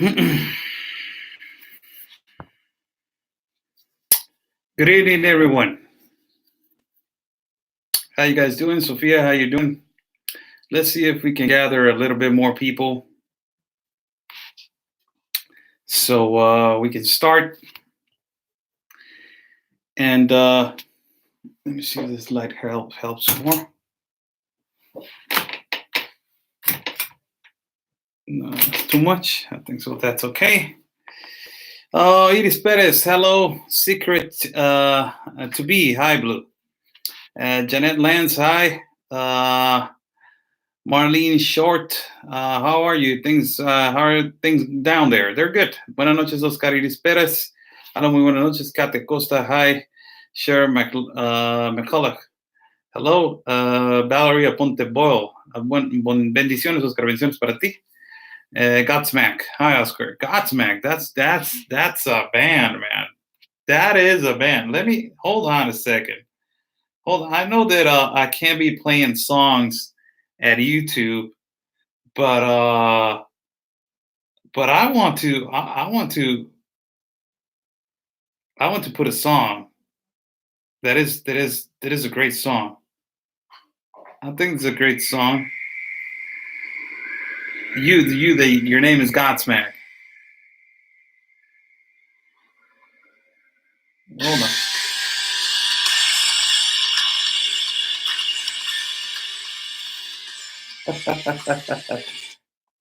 Good evening, everyone. How you guys doing? Sophia, how you doing? Let's see if we can gather a little bit more people so we can start. And let me see if this light helps more. No, it's too much. I think so. That's okay. Iris Perez, hello. Secret to be. Hi, Blue. Janet Lance, hi. Marlene Short, how are you? How are things down there? They're good. Buenas noches, Oscar Iris Perez. Hello, muy buenas noches, Kate Costa. Hi, Sharon McCullough. Hello, Valeria Ponte Boyle. Bendiciones, Oscar. Bendiciones para ti. Godsmack. Hi, Oscar. Godsmack. That's a band, man. That is a band. Let me hold on a second. Hold on. I know that I can't be playing songs at YouTube, but I want to put a song that is a great song. I think it's a great song. Your name is Godsmack. Hold on.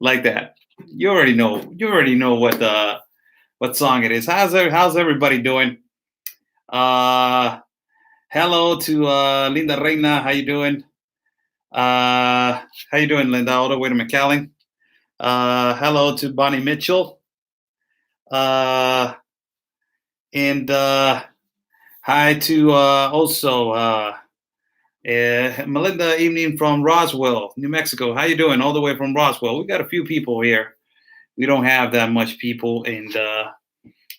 Like that. You already know. You already know what song it is. How's everybody doing? Hello to Linda Reina. How you doing? How you doing, Linda? All the way to McAllen. Hello to Bonnie Mitchell. And hi to also Melinda Evening from Roswell, New Mexico. How you doing? All the way from Roswell. We got a few people here. We don't have that much people in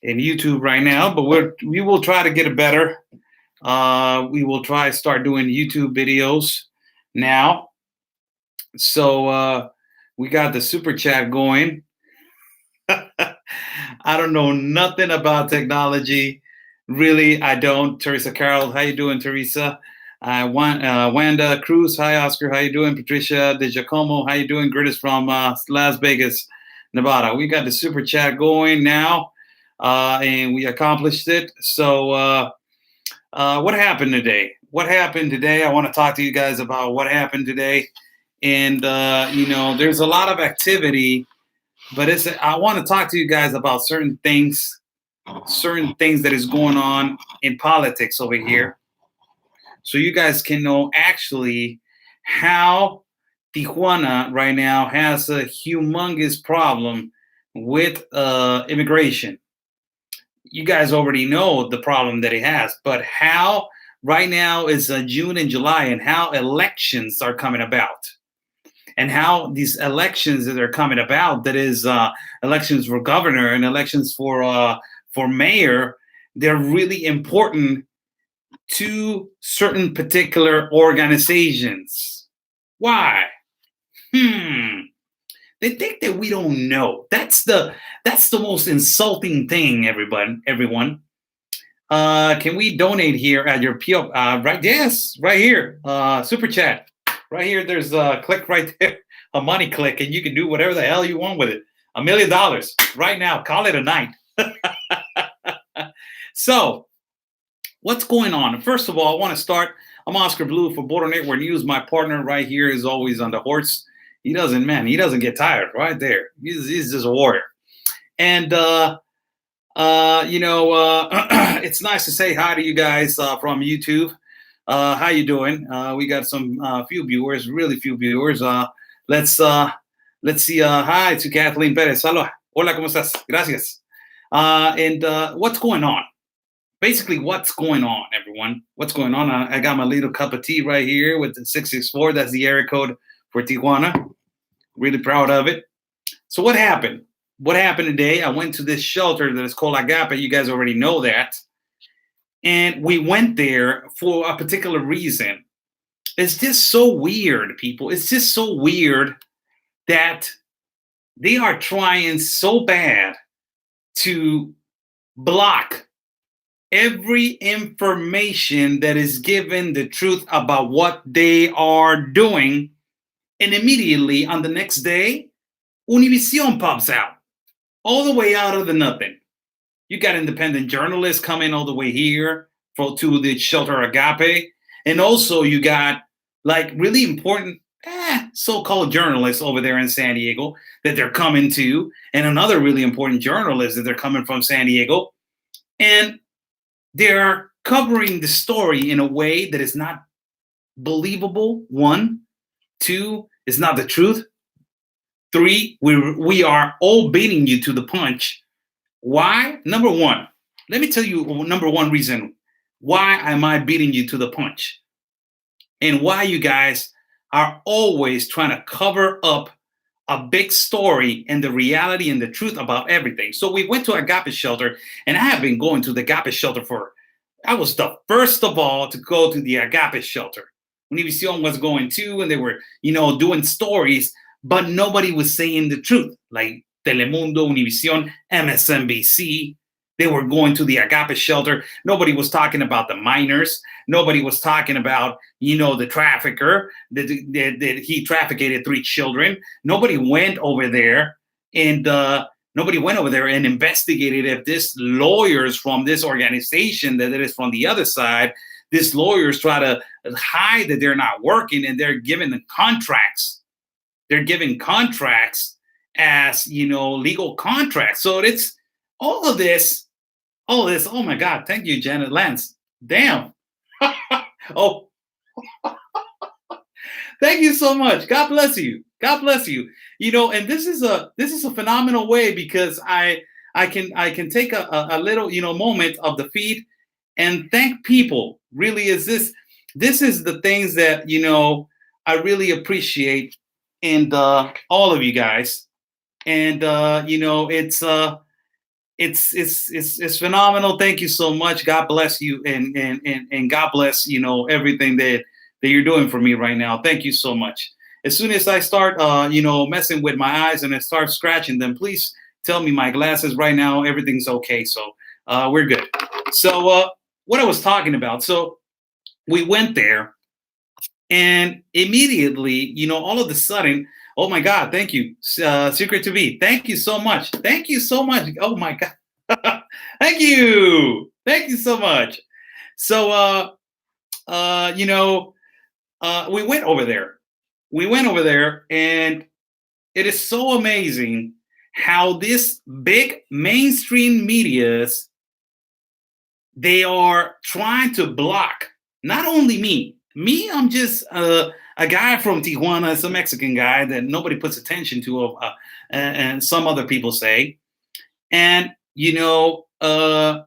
YouTube right now, but we will try to get it better. We will try to start doing YouTube videos now. So we got the super chat going. I don't know nothing about technology. Really, I don't. Teresa Carroll, how you doing, Teresa? Wanda Cruz, hi Oscar, how you doing? Patricia De Giacomo, how you doing? Greatest from Las Vegas, Nevada. We got the super chat going now, and we accomplished it. So what happened today? I want to talk to you guys about what happened today. And there's a lot of activity, but I want to talk to you guys about certain things that is going on in politics over here, so you guys can know actually how Tijuana right now has a humongous problem with immigration. You guys already know the problem that it has, but how right now is June and July, and how elections are coming about, and how these elections that are coming about, that is elections for governor and elections for mayor, they're really important to certain particular organizations. Why? They think that we don't know. That's the most insulting thing, everyone. Can we donate here at your PO? Right? Yes, right here. Super chat. Right here. There's a click right there, a money click, and you can do whatever the hell you want with it. $1 million right now. Call it a night. So, what's going on? First of all, I want to start. I'm Oscar Blue for Border Network News. My partner right here is always on the horse. He doesn't get tired. Right there. He's just a warrior. And it's nice to say hi to you guys from YouTube. How you doing? We got some few viewers, really few viewers. Let's see. Hi to Kathleen Perez. Hola, ¿cómo estás? Gracias. And what's going on? Basically, what's going on, everyone? What's going on? I got my little cup of tea right here with the 664. That's the area code for Tijuana. Really proud of it. So what happened? What happened today? I went to this shelter that is called Agape. You guys already know that. And we went there for a particular reason. It's just so weird, people. It's just so weird that they are trying so bad to block every information that is given the truth about what they are doing. And immediately on the next day, Univision pops out, all the way out of the nothing. You got independent journalists coming all the way here to the shelter Agape. And also you got like really important so-called journalists over there in San Diego that they're coming to, and another really important journalist that they're coming from San Diego. And they're covering the story in a way that is not believable. One, two, it's not the truth. Three, we are all beating you to the punch. Why? Number one, let me tell you number one reason why am I beating you to the punch, and why you guys are always trying to cover up a big story and the reality and the truth about everything. So we went to Agape Shelter, and I have been going to the Agape Shelter I was the first of all to go to the Agape Shelter. Univision was going too, and they were, doing stories, but nobody was saying the truth. Like Telemundo, Univision, MSNBC, they were going to the Agape Shelter. Nobody was talking about the minors. Nobody was talking about, the trafficker that he trafficked 3 children. Nobody went over there and investigated if this lawyers from this organization that is from the other side, these lawyers try to hide that they're not working, and they're giving the contracts. They're giving contracts as, legal contracts. So it's all of this. Oh my God. Thank you, Janet Lance. Damn. Oh, thank you so much. God bless you. God bless you. And this is a phenomenal way, because I can take a little, moment of the feed and thank people. Really, this is the things that, I really appreciate, and all of you guys. And it's phenomenal. Thank you so much. God bless you, and God bless, everything that you're doing for me right now. Thank you so much. As soon as I start messing with my eyes and I start scratching them, please tell me. My glasses right now, everything's okay. So we're good. So what I was talking about. So we went there, and immediately, all of a sudden, oh my God, thank you, Secret to Be. Thank you so much. Thank you so much. Oh my God. Thank you. Thank you so much. So, we went over there. And it is so amazing how this big mainstream medias, they are trying to block not only me. I'm just a guy from Tijuana, some Mexican guy that nobody puts attention to, and some other people say. And, but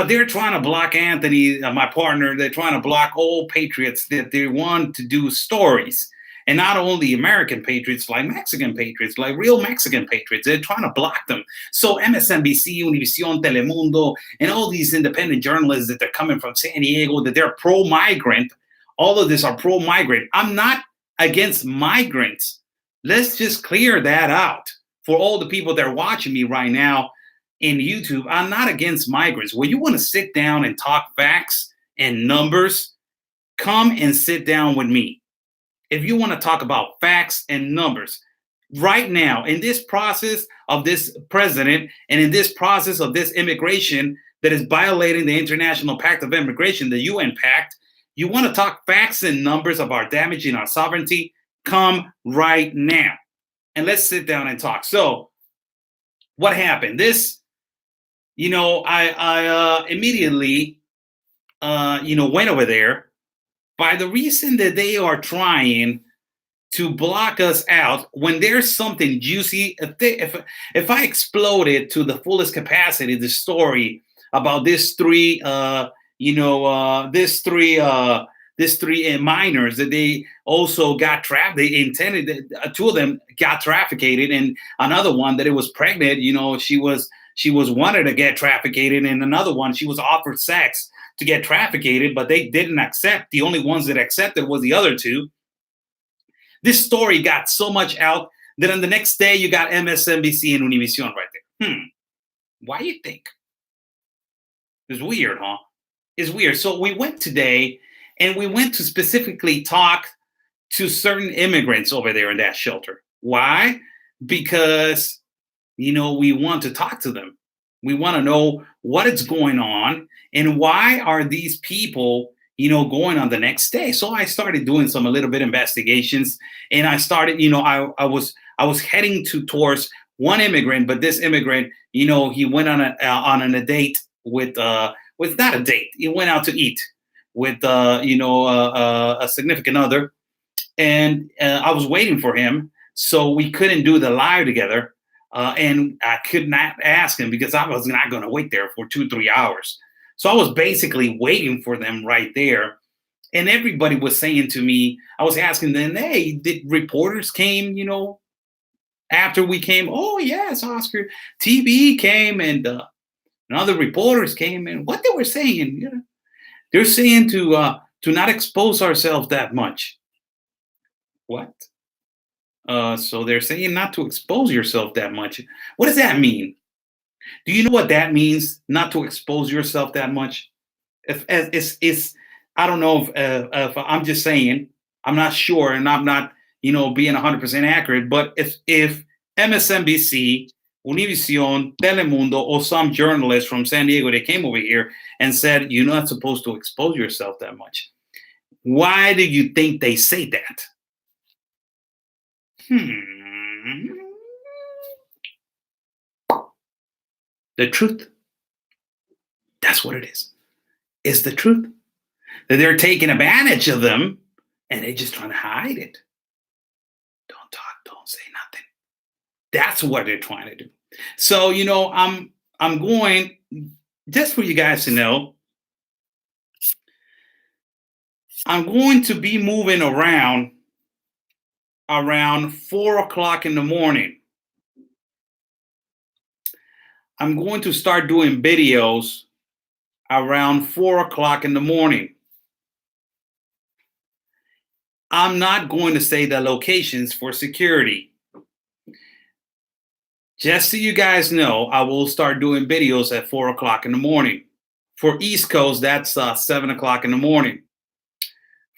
they're trying to block Anthony, my partner. They're trying to block all patriots that they want to do stories. And not only American patriots, like Mexican patriots, like real Mexican patriots. They're trying to block them. So MSNBC, Univision, Telemundo, and all these independent journalists that they're coming from San Diego, that they're pro-migrant, all of this are pro-migrant. I'm not against migrants. Let's just clear that out for all the people that are watching me right now in YouTube. I'm not against migrants. When you want to sit down and talk facts and numbers, come and sit down with me. If you want to talk about facts and numbers right now, in this process of this president, and in this process of this immigration that is violating the International Pact of Immigration, the UN Pact, you want to talk facts and numbers about damaging our sovereignty, come right now. And let's sit down and talk. So what happened? This, I immediately, went over there. By the reason that they are trying to block us out when there's something juicy. If I exploded to the fullest capacity the story about these three minors that they also got trapped. They intended that 2 of them got trafficked, and another one that it was pregnant. She was wanted to get trafficked, and another one she was offered sex to get trafficked, but they didn't accept. The only ones that accepted was the other 2. This story got so much out Then on the next day, you got MSNBC and Univision right there. Why you think? It's weird, huh? It's weird. So we went today and we went to specifically talk to certain immigrants over there in that shelter. Why? Because, we want to talk to them. We want to know what is going on and why are these people, going on the next day. So I started doing a little bit investigations, and I started, I was heading towards one immigrant, but this immigrant, he went on a date with not a date. He went out to eat with a significant other, and I was waiting for him, so we couldn't do the live together, and I could not ask him because I was not going to wait there for 2-3 hours. So I was basically waiting for them right there, and everybody was saying to me, I was asking them, "Hey, did reporters came? After we came? Oh yes, Oscar, TV came, and other reporters came, and what they were saying, they're saying to not expose ourselves that much." What? So they're saying not to expose yourself that much. What does that mean? Do you know what that means? Not to expose yourself that much. If it's I don't know if I'm just saying. I'm not sure, and I'm not being 100% accurate. But if MSNBC, Univision, Telemundo, or some journalists from San Diego, they came over here and said you're not supposed to expose yourself that much. Why do you think they say that? The truth. That's what it is. It's the truth. That they're taking advantage of them and they're just trying to hide it. Don't talk, don't say nothing. That's what they're trying to do. So, I'm going, just for you guys to know, I'm going to be moving around 4 o'clock in the morning. I'm going to start doing videos around 4 o'clock in the morning. I'm not going to say the locations for security. Just so you guys know, I will start doing videos at 4 o'clock in the morning. For East Coast, that's 7 o'clock in the morning.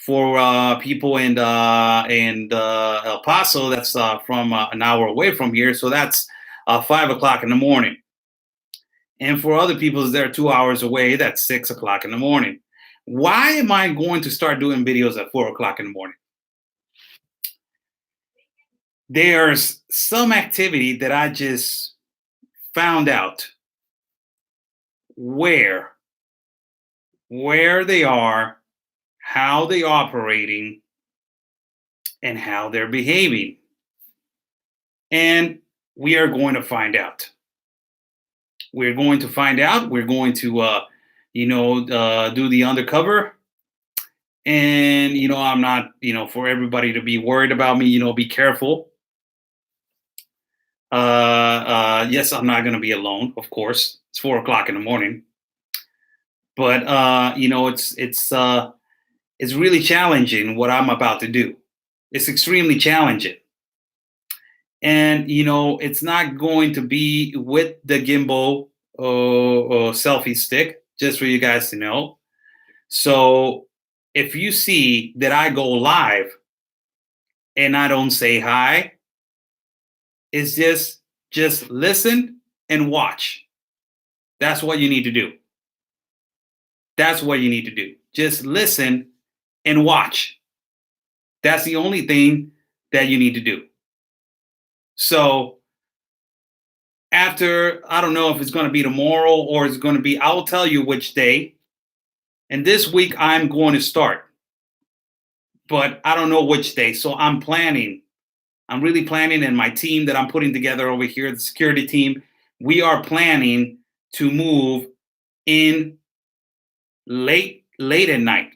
For people in El Paso, that's from an hour away from here, so that's 5 o'clock in the morning. And for other people, they're 2 hours away, that's 6 o'clock in the morning. Why am I going to start doing videos at 4 o'clock in the morning? There's some activity that I just found out where they are, how they're operating, and how they're behaving. And we are going to find out. We're going to find out. We're going to, do the undercover. And, I'm not, for everybody to be worried about me, be careful. Yes, I'm not going to be alone, of course. It's 4 o'clock in the morning. But, it's really challenging what I'm about to do. It's extremely challenging. And, it's not going to be with the gimbal or selfie stick, just for you guys to know. So if you see that I go live and I don't say hi, it's just listen and watch. That's what you need to do. That's what you need to do. Just listen and watch. That's the only thing that you need to do. So after, I don't know if it's going to be tomorrow or it's going to be, I'll tell you which day. And this week I'm going to start, but I don't know which day. So I'm planning. I'm really planning, and my team that I'm putting together over here, the security team, we are planning to move in late at night,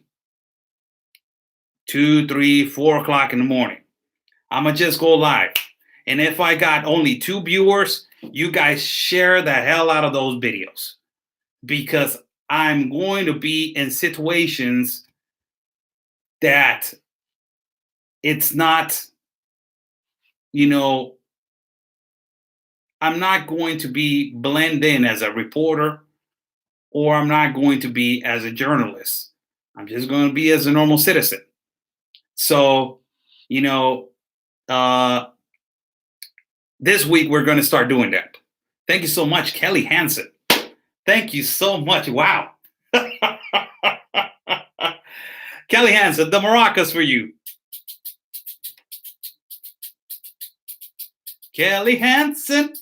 2, 3, 4 o'clock in the morning. I'm gonna just go live. And if I got only 2 viewers, you guys share the hell out of those videos, because I'm going to be in situations that it's not you know, I'm not going to be blend in as a reporter, or I'm not going to be as a journalist. I'm just going to be as a normal citizen. So, you know, uh, this week we're going to start doing that. Thank you so much, Kelly Hansen. Thank you so much. Wow. Kelly Hansen, the maracas for you. Kelly Hansen,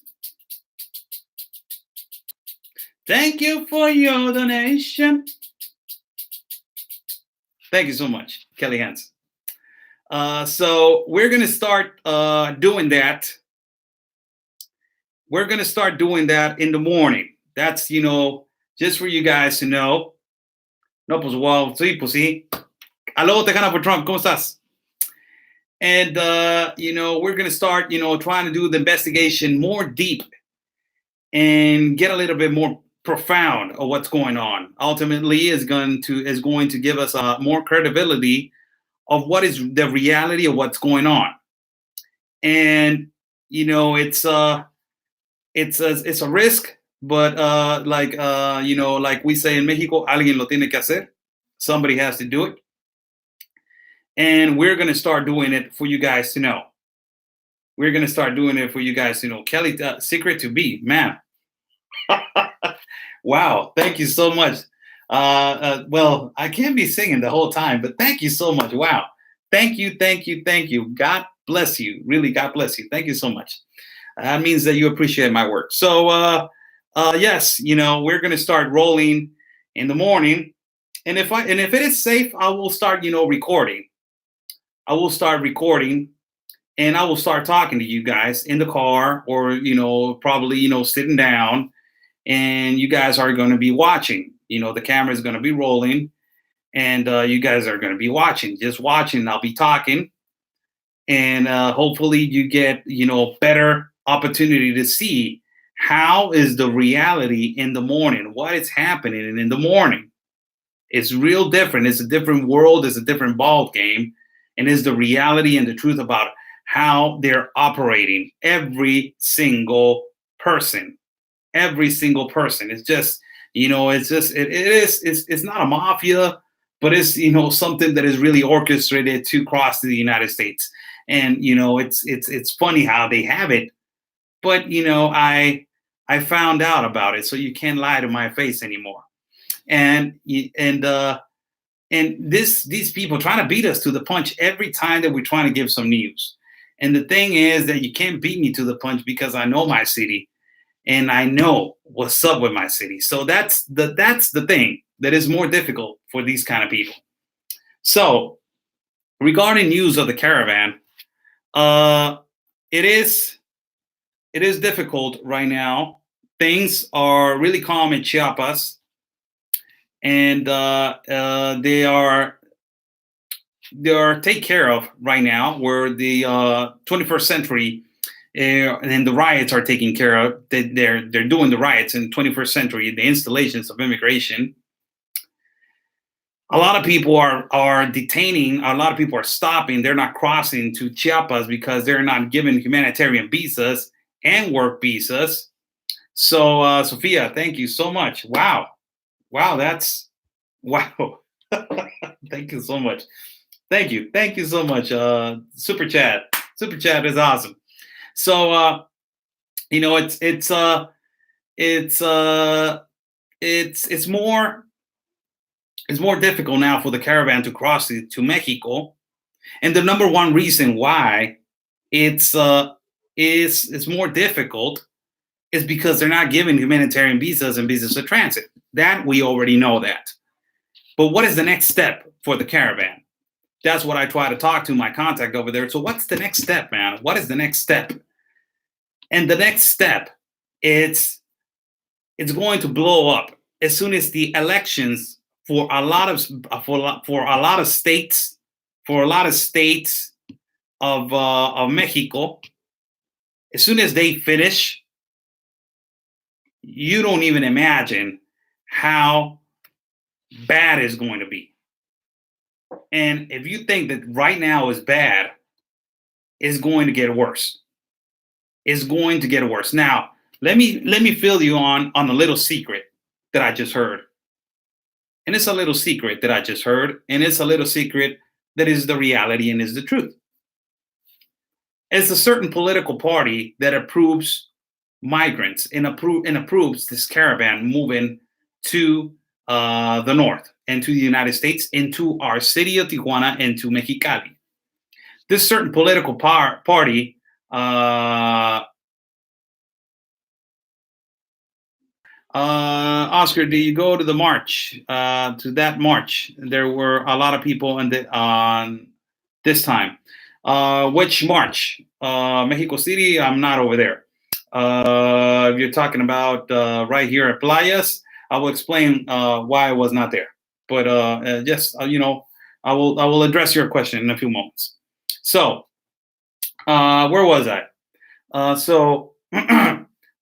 thank you for your donation. Thank you so much, Kelly Hansen. So we're going to start doing that. We're going to start doing that in the morning. That's, just for you guys to know. No, pues wow, sí, pues sí. Aló, Tejana for Trump, ¿cómo estás? And, we're going to start, trying to do the investigation more deep and get a little bit more profound of what's going on. Ultimately, is going to give us more credibility of what is the reality of what's going on. And, it's a risk, but like we say in Mexico, alguien lo tiene que hacer. Somebody has to do it. And we're going to start doing it for you guys to know. We're going to start doing it for you guys to know. Kelly, secret to be, man. Wow, thank you so much. Well, I can't be singing the whole time, but thank you so much. Wow. Thank you, thank you, thank you. God bless you. Really, God bless you. Thank you so much. That means that you appreciate my work. So, yes, we're going to start rolling in the morning. And if it is safe, I will start, recording. I will start recording, and I will start talking to you guys in the car, or probably sitting down, and you guys are going to be watching. The camera is going to be rolling, and you guys are going to be watching, just watching. I'll be talking, and hopefully you get better opportunity to see how is the reality in the morning, what is happening in the morning. It's real different. It's a different world. It's a different ball game. And it's the reality and the truth about how they're operating. Every single person. It's just, it's not a mafia, but it's, something that is really orchestrated to cross to the United States. And, it's funny how they have it. But, I found out about it. So you can't lie to my face anymore. And these people trying to beat us to the punch every time that we're trying to give some news. And the thing is that you can't beat me to the punch because I know my city and I know what's up with my city. So that's the thing that is more difficult for these kind of people. So regarding news of the caravan, it is difficult right now. Things are really calm in Chiapas, and they are taken care of right now. Where the 21st century and the riots are taken care of. They're doing the riots in 21st century, the installations of immigration. A lot of people are detaining. A lot of people are stopping. They're not crossing to Chiapas because they're not given humanitarian visas and work visas. So, Sophia, thank you so much. Wow, that's wow. Thank you so much. Thank you so much. Super chat is awesome. So, it's more difficult now for the caravan to cross to Mexico, and the number one reason why it's more difficult is because they're not giving humanitarian visas and visas of transit. That we already know that. But what is the next step for the caravan? That's what I try to talk to my contact over there. So what's the next step, man? What is the next step? And the next step, it's going to blow up as soon as the elections for a lot of states of Mexico, as soon as they finish, you don't even imagine how bad it's going to be. And if you think that right now is bad, is going to get worse. It's going to get worse. Now, let me fill you on a little secret that I just heard. And it's a little secret that I just heard, and it's a little secret that is the reality and is the truth. It's a certain political party that approves migrants and approves this caravan moving to the north, into the United States, into our city of Tijuana, into Mexicali. This certain political party, Oscar, do you go to the march? To that march, there were a lot of people on this time. Which march? Mexico City. I'm not over there. If you're talking about right here at Playas, I will explain why I was not there. But just I will address your question in a few moments. So, where was I? So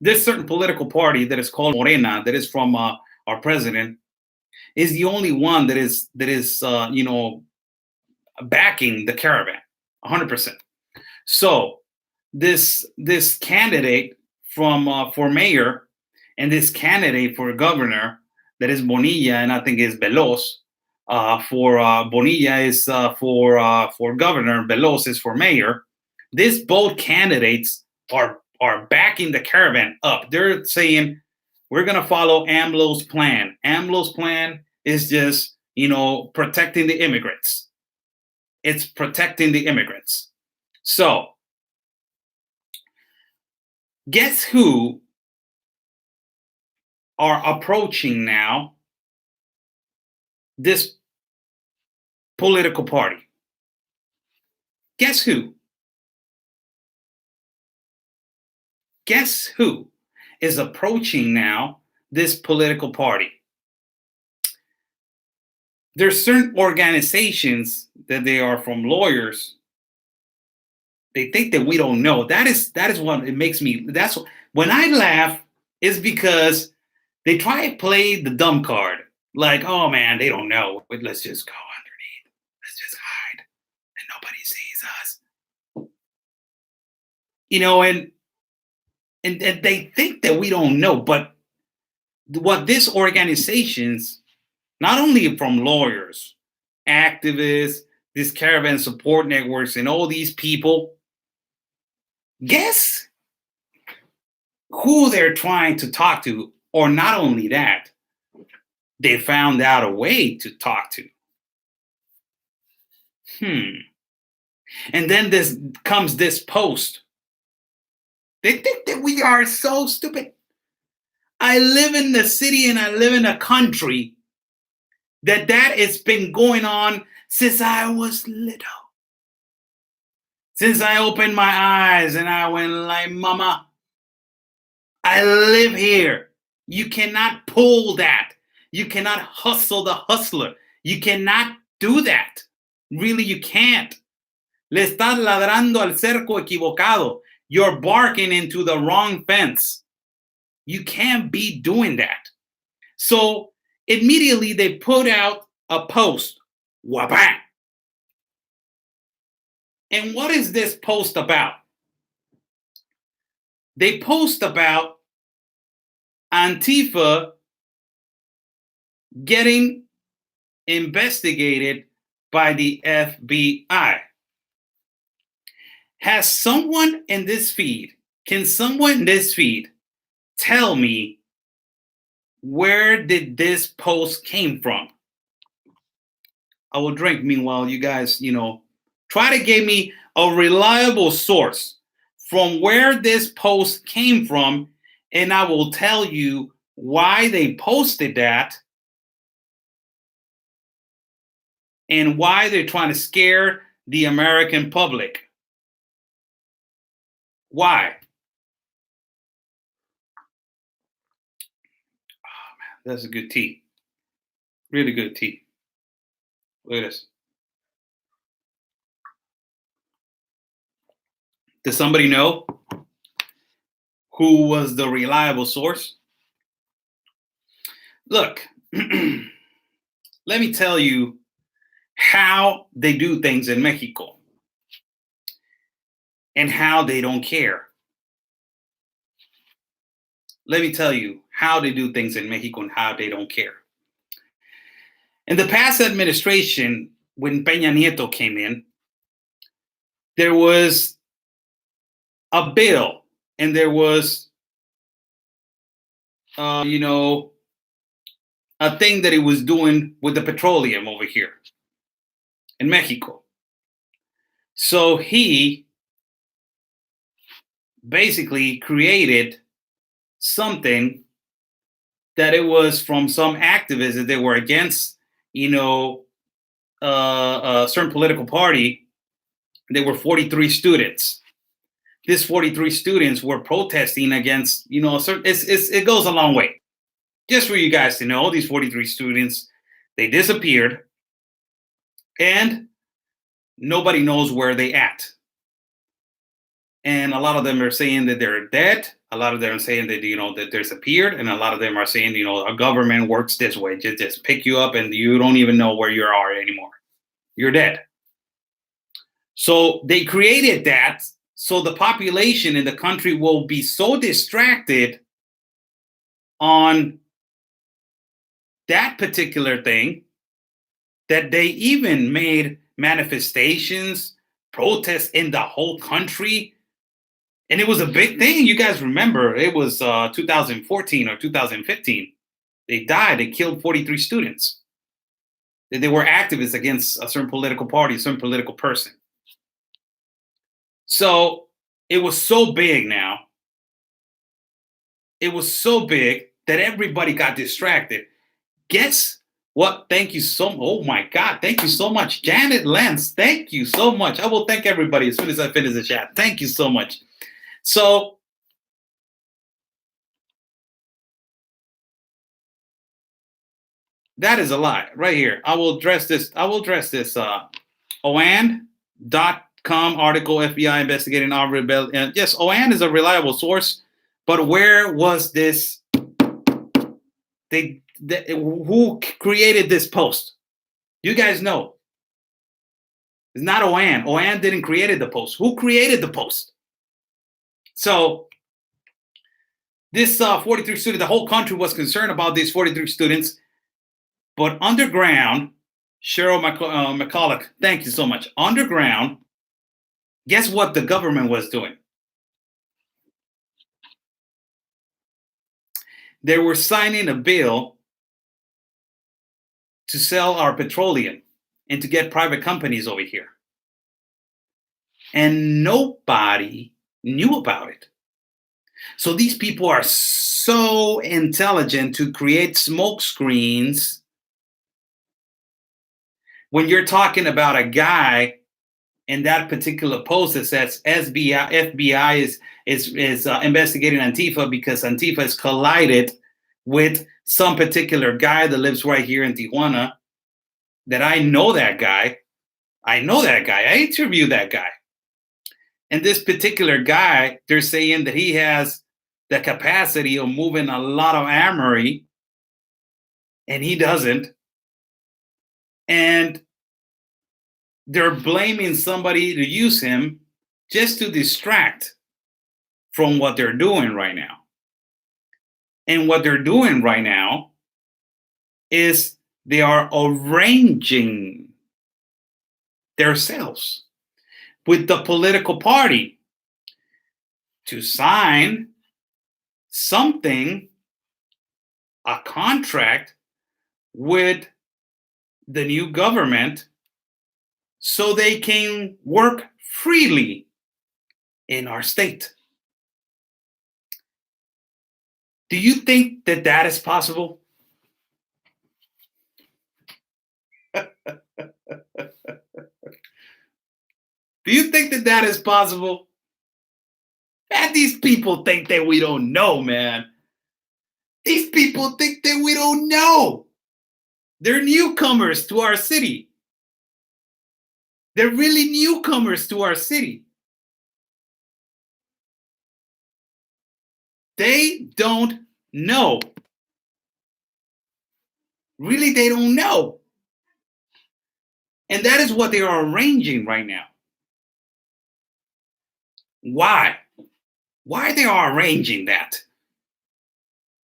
this certain political party that is called Morena, that is from our president, is the only one that is backing the caravan, 100%. So this candidate from for mayor and this candidate for governor, that is Bonilla, and I think is Veloz. For Bonilla is for governor, Veloz is for mayor. These both candidates are backing the caravan up. They're saying we're gonna follow AMLO's plan. AMLO's plan is just protecting the immigrants. It's protecting the immigrants. So guess who are approaching now this political party? Guess who? Guess who is approaching now this political party? There's certain organizations that they are from lawyers. They think that we don't know. That is what it makes me. That's what, when I laugh is because they try to play the dumb card. Like, oh man, they don't know. But let's just go underneath. Let's just hide, and nobody sees us. And they think that we don't know. But what these organizations, not only from lawyers, activists, these caravan support networks, and all these people, guess who they're trying to talk to? Or not only that, they found out a way to talk to. And then comes this post. They think that we are so stupid. I live in the city and I live in a country that has been going on since I was little. Since I opened my eyes and I went like, Mama, I live here. You cannot pull that. You cannot hustle the hustler. You cannot do that. Really, you can't. Le estás ladrando al cerco equivocado. You're barking into the wrong fence. You can't be doing that. So immediately they put out a post. Wabang. And what is this post about? They post about Antifa getting investigated by the FBI. Has someone in this feed, can someone in this feed tell me where did this post came from? I will drink meanwhile you guys, try to give me a reliable source from where this post came from, and I will tell you why they posted that and why they're trying to scare the American public. Why? Oh man, that's a good tea. Really good tea. Look at this. Does somebody know who was the reliable source? Look, let me tell you how they do things in Mexico. and how they don't care. Let me tell you how they do things in Mexico and how they don't care. In the past administration, when Peña Nieto came in, there was a bill and there was, a thing that he was doing with the petroleum over here in Mexico. So he basically created something that it was from some activists that they were against, a certain political party. There were 43 students. These 43 students were protesting against, it goes a long way. Just for you guys to know, these 43 students, they disappeared and nobody knows where they at. And a lot of them are saying that they're dead. A lot of them are saying that, that they disappeared. And a lot of them are saying, our government works this way. Just pick you up and you don't even know where you are anymore. You're dead. So they created that so the population in the country will be so distracted on that particular thing that they even made manifestations, protests in the whole country. And it was a big thing. You guys remember, it was 2014 or 2015. They died. They killed 43 students. They were activists against a certain political party, a certain political person. So it was so big now. It was so big that everybody got distracted. Guess what? Thank you so much. Oh my God. Thank you so much. Janet Lenz. Thank you so much. I will thank everybody as soon as I finish the chat. Thank you so much. So that is a lie right here. I will address this. OAN.com article, FBI investigating armed rebellion. Yes, OAN is a reliable source, but where was this? Who created this post? You guys know. It's not OAN. OAN didn't create the post. Who created the post? So this 43 students, the whole country was concerned about these 43 students, but underground, Cheryl McCulloch, thank you so much. Underground, guess what the government was doing? They were signing a bill to sell our petroleum and to get private companies over here. And nobody knew about it. So these people are so intelligent to create smoke screens. When you're talking about a guy in that particular post that says FBI is investigating Antifa because Antifa has collided with some particular guy that lives right here in Tijuana, that I know that guy. I interviewed that guy. And this particular guy, they're saying that he has the capacity of moving a lot of armory, and he doesn't. And they're blaming somebody to use him just to distract from what they're doing right now. And what they're doing right now is they are arranging themselves with the political party to sign something, a contract with the new government so they can work freely in our state. Do you think that that is possible? Do you think that that is possible? Man, these people think that we don't know, man. These people think that we don't know. They're newcomers to our city. They're really newcomers to our city. They don't know. Really, they don't know. And that is what they are arranging right now. Why? Why they are arranging that?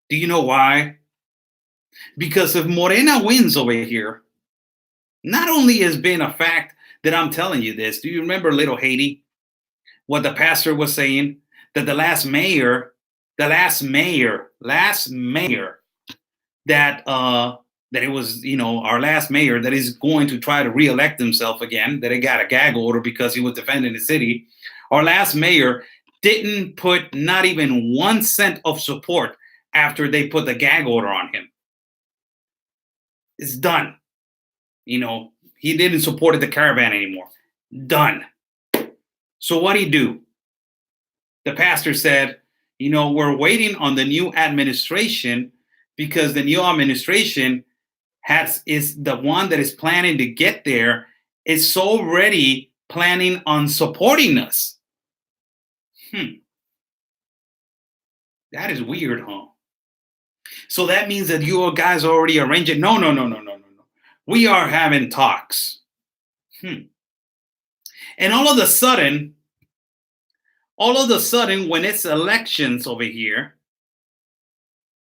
Do you know why? Because if Morena wins over here, not only has been a fact that I'm telling you this, do you remember Little Haiti? What the pastor was saying? That the last mayor that it was, our last mayor that is going to try to reelect himself again, that it got a gag order because he was defending the city. Our last mayor didn't put not even 1 cent of support after they put the gag order on him. It's done. He didn't support the caravan anymore. Done. So what'd he do? The pastor said, we're waiting on the new administration because the new administration is the one that is planning to get there. It's already planning on supporting us. That is weird, huh? So that means that you guys already arranged it. No. We are having talks. And all of a sudden, when it's elections over here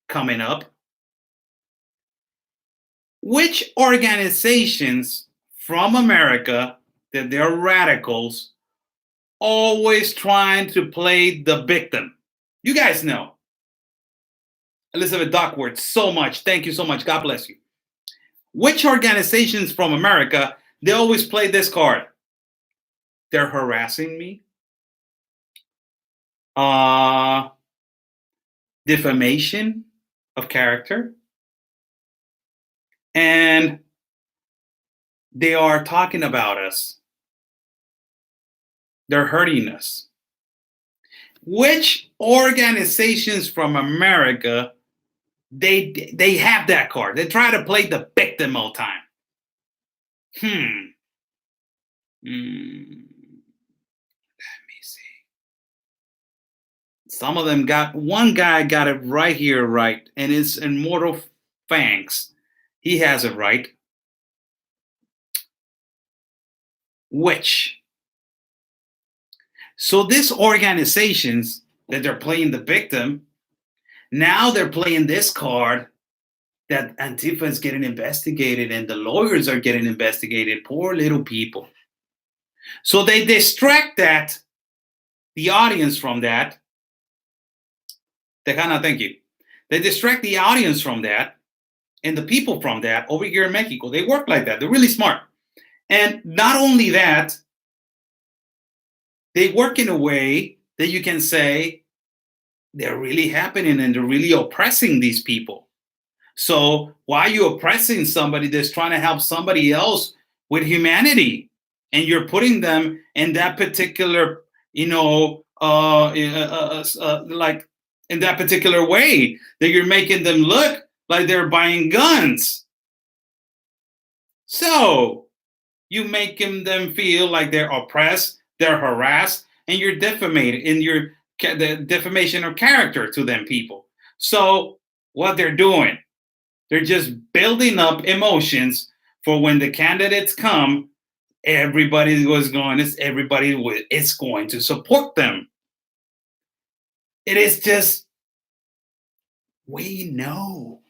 coming up, which organizations from America, that they're radicals, always trying to play the victim? You guys know. Elizabeth Duckworth, so much. Thank you so much. God bless you. Which organizations from America, they always play this card? They're harassing me. Defamation of character. And they are talking about us. They're hurting us. Which organizations from America, they have that card? They try to play the victim all the time. Let me see. Some of them one guy got it right here, right, and it's Immortal Fangs. He has it right. Which? So these organizations that they're playing the victim, now they're playing this card that Antifa is getting investigated and the lawyers are getting investigated. Poor little people. So they distract the audience from that. Tejana, thank you. They distract the audience from that and the people from that over here in Mexico. They work like that. They're really smart. And not only that, they work in a way that you can say they're really happening and they're really oppressing these people. So why are you oppressing somebody that's trying to help somebody else with humanity? And you're putting them in that particular, like in that particular way that you're making them look like they're buying guns. So you making them feel like they're oppressed, they're harassed, and you're defamated in the defamation of character to them people. So what they're doing, they're just building up emotions for when the candidates come, everybody is going to support them. It is just, we know.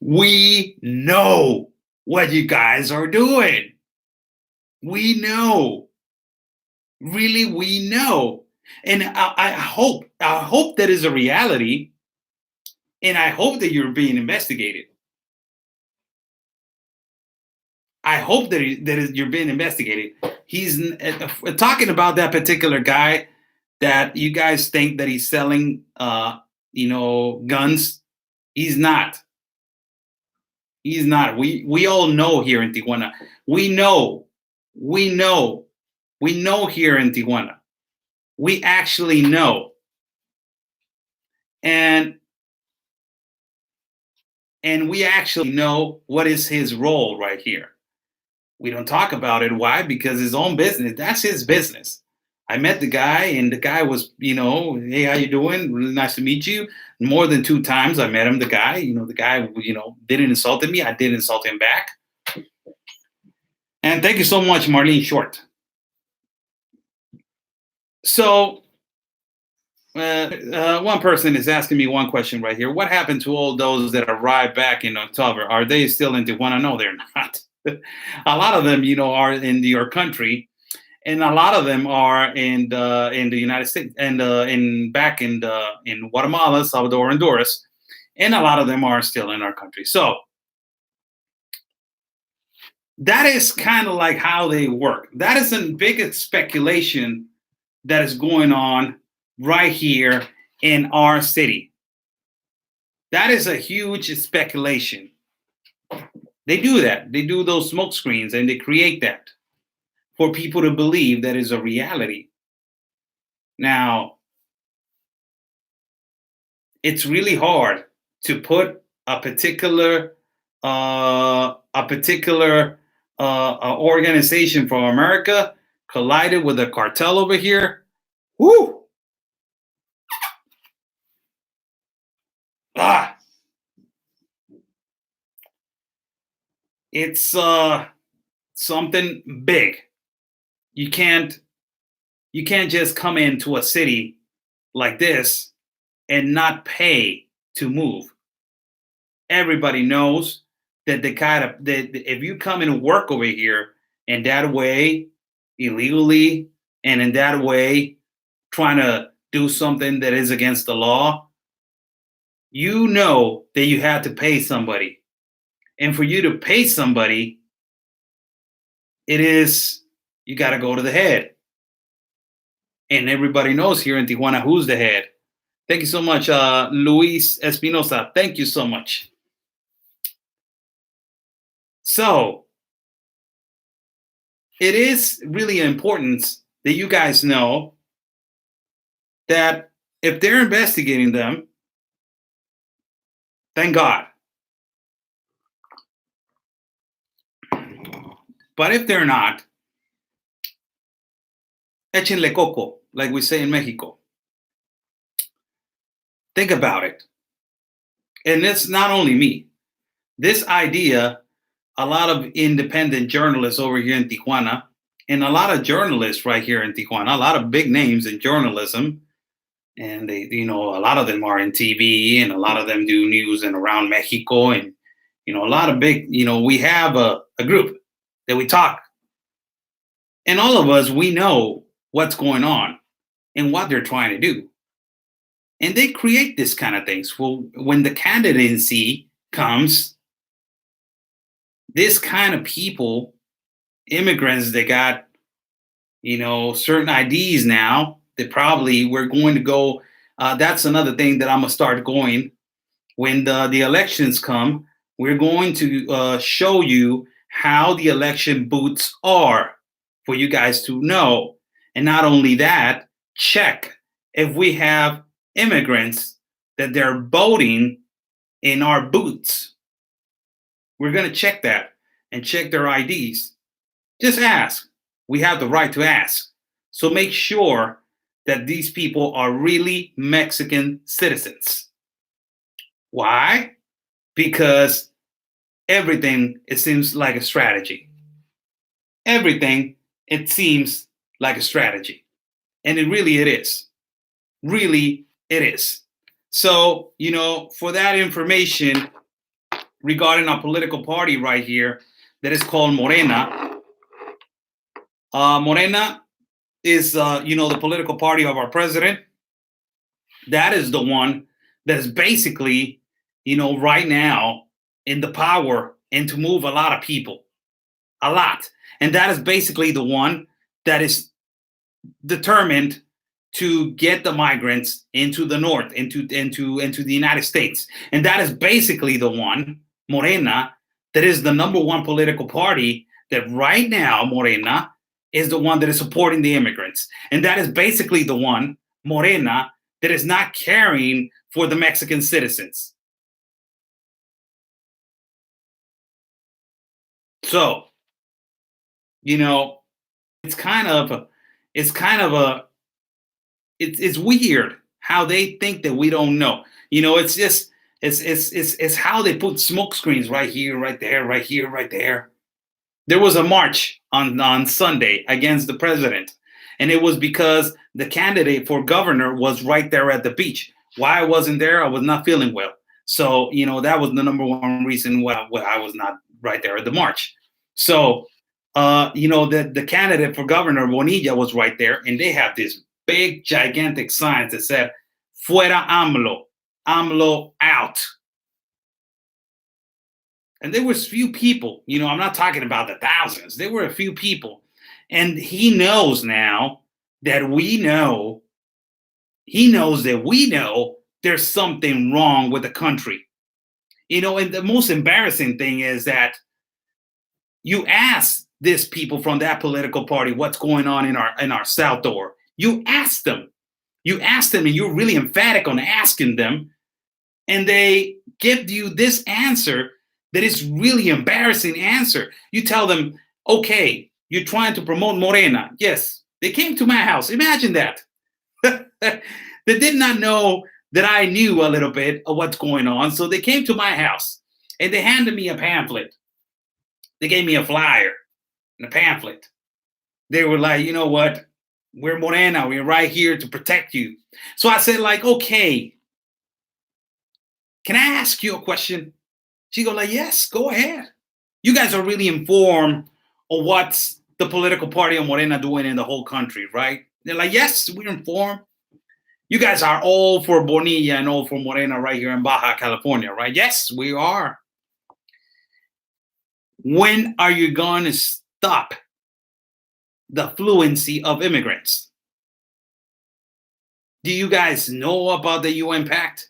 We know what you guys are doing. We know. Really, we know. And I hope that is a reality. And I hope that you're being investigated. I hope that you're being investigated. He's talking about that particular guy that you guys think that he's selling, guns. He's not. He's not. We all know here in Tijuana. We know here in Tijuana. We actually know. And we actually know what is his role right here. We don't talk about it. Why? Because his own business. That's his business. I met the guy, and the guy was, hey, how you doing? Really nice to meet you. More than 2 times I met him, the guy. The guy, didn't insult me. I didn't insult him back. And thank you so much, Marlene Short. So one person is asking me one question right here. What happened to all those that arrived back in October? Are they still in Tijuana? No, they're not. A lot of them, are in your country, and a lot of them are in the United States and in back in Guatemala, Salvador, Honduras, and a lot of them are still in our country. So that is kind of like how they work. That is a big speculation that is going on right here in our city. That is a huge speculation. They do that. They do those smoke screens and they create that for people to believe that is a reality. Now, it's really hard to put a particular organization from America collided with a cartel over here. Woo! Ah, it's something big. You can't just come into a city like this and not pay to move. Everybody knows that that if you come and work over here in that way illegally and in that way trying to do something that is against the law, you know that you have to pay somebody. And for you to pay somebody, you got to go to the head. And everybody knows here in Tijuana who's the head. Thank you so much, Luis Espinosa. Thank you so much. So it is really important that you guys know that if they're investigating them, thank God. But if they're not, échenle coco, like we say in Mexico. Think about it. And it's not only me. This idea, a lot of independent journalists over here in Tijuana, and a lot of journalists right here in Tijuana, a lot of big names in journalism, and they, a lot of them are in TV, and a lot of them do news and around Mexico, and a lot of big, we have a group that we talk, and all of us, we know what's going on and what they're trying to do, and they create this kind of things. Well, when the candidacy comes, this kind of people, immigrants that got, certain IDs now, that probably we're going to go. That's another thing that I'm gonna start going when the elections come. We're going to show you how the election booths are for you guys to know. And not only that, check if we have immigrants that they're voting in our booths. We're going to check that and check their IDs. Just ask. We have the right to ask. So make sure that these people are really Mexican citizens. Why? Because everything, it seems like a strategy. Everything, it seems like a strategy. And it is. Really, it is. So, for that information regarding our political party right here that is called Morena. Morena is, the political party of our president. That is the one that is basically, right now in the power and to move a lot of people. A lot. And that is basically the one that is determined to get the migrants into the north, into the United States. And that is basically the one, Morena, that is the number one political party that right now, Morena, is the one that is supporting the immigrants. And that is basically the one, Morena, that is not caring for the Mexican citizens. So, it's kind of it's weird how they think that we don't know. It's just it's how they put smoke screens right here, right there, right here, right there. There was a march on Sunday against the president, and it was because the candidate for governor was right there at the beach. Why I wasn't there? I was not feeling well. So, that was the number one reason why I was not right there at the march. So, the candidate for governor, Bonilla, was right there, and they have this big, gigantic signs that said, Fuera AMLO, AMLO out. And there was few people, I'm not talking about the thousands. There were a few people. And he knows now that he knows that we know there's something wrong with the country. And the most embarrassing thing is that you ask these people from that political party what's going on in our South Door. You ask them, and you're really emphatic on asking them, and they give you this answer that is really embarrassing answer. You tell them, okay, you're trying to promote Morena. Yes, they came to my house. Imagine that. They did not know that I knew a little bit of what's going on. So they came to my house and they handed me a pamphlet. They gave me a flyer and a pamphlet. They were like, you know what? We're Morena. We're right here to protect you. So I said, like, okay, can I ask you a question? She go like, yes, go ahead. You guys are really informed of what's the political party of Morena doing in the whole country, right? They're like, yes, we're informed. You guys are all for Bonilla and all for Morena right here in Baja California, right? Yes, we are. When are you going to stop the fluency of immigrants? Do you guys know about the UN Pact?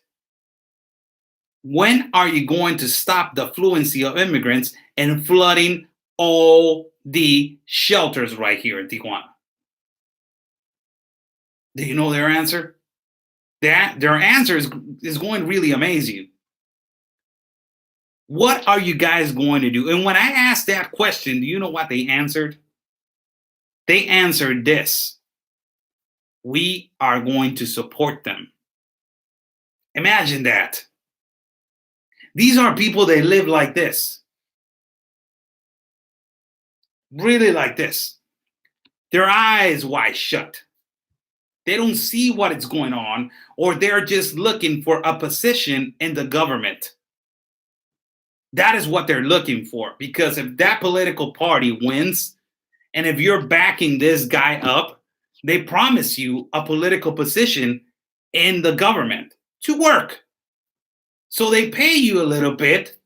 When are you going to stop the fluency of immigrants and flooding all the shelters right here in Tijuana? Do you know their answer? Their answer is going to really amaze you. What are you guys going to do? And when I asked that question, do you know what they answered? They answered this: we are going to support them. Imagine that. These are people that live like this. Really like this. Their eyes wide shut. They don't see what is going on, or they're just looking for a position in the government. That is what they're looking for. Because if that political party wins, and if you're backing this guy up, they promise you a political position in the government to work. So they pay you a little bit,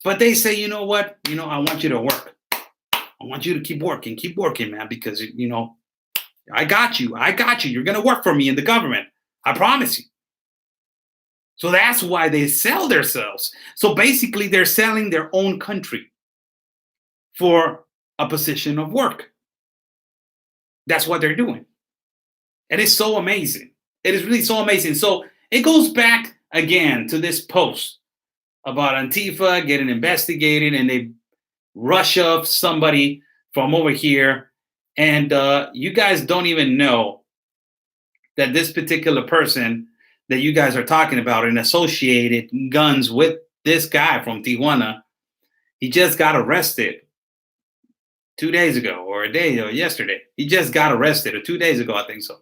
but they say, you know what? I want you to work. I want you to keep working, man, because, I got you. You're going to work for me in the government. I promise you. So that's why they sell themselves. So basically, they're selling their own country for a position of work. That's what they're doing. And it's so amazing. It is really so amazing. So it goes back again to this post about Antifa getting investigated, and they rush up somebody from over here. And you guys don't even know that this particular person that you guys are talking about and associated guns with this guy from Tijuana, he just got arrested 2 days ago, or a day, or yesterday. He just got arrested, or 2 days ago, I think so.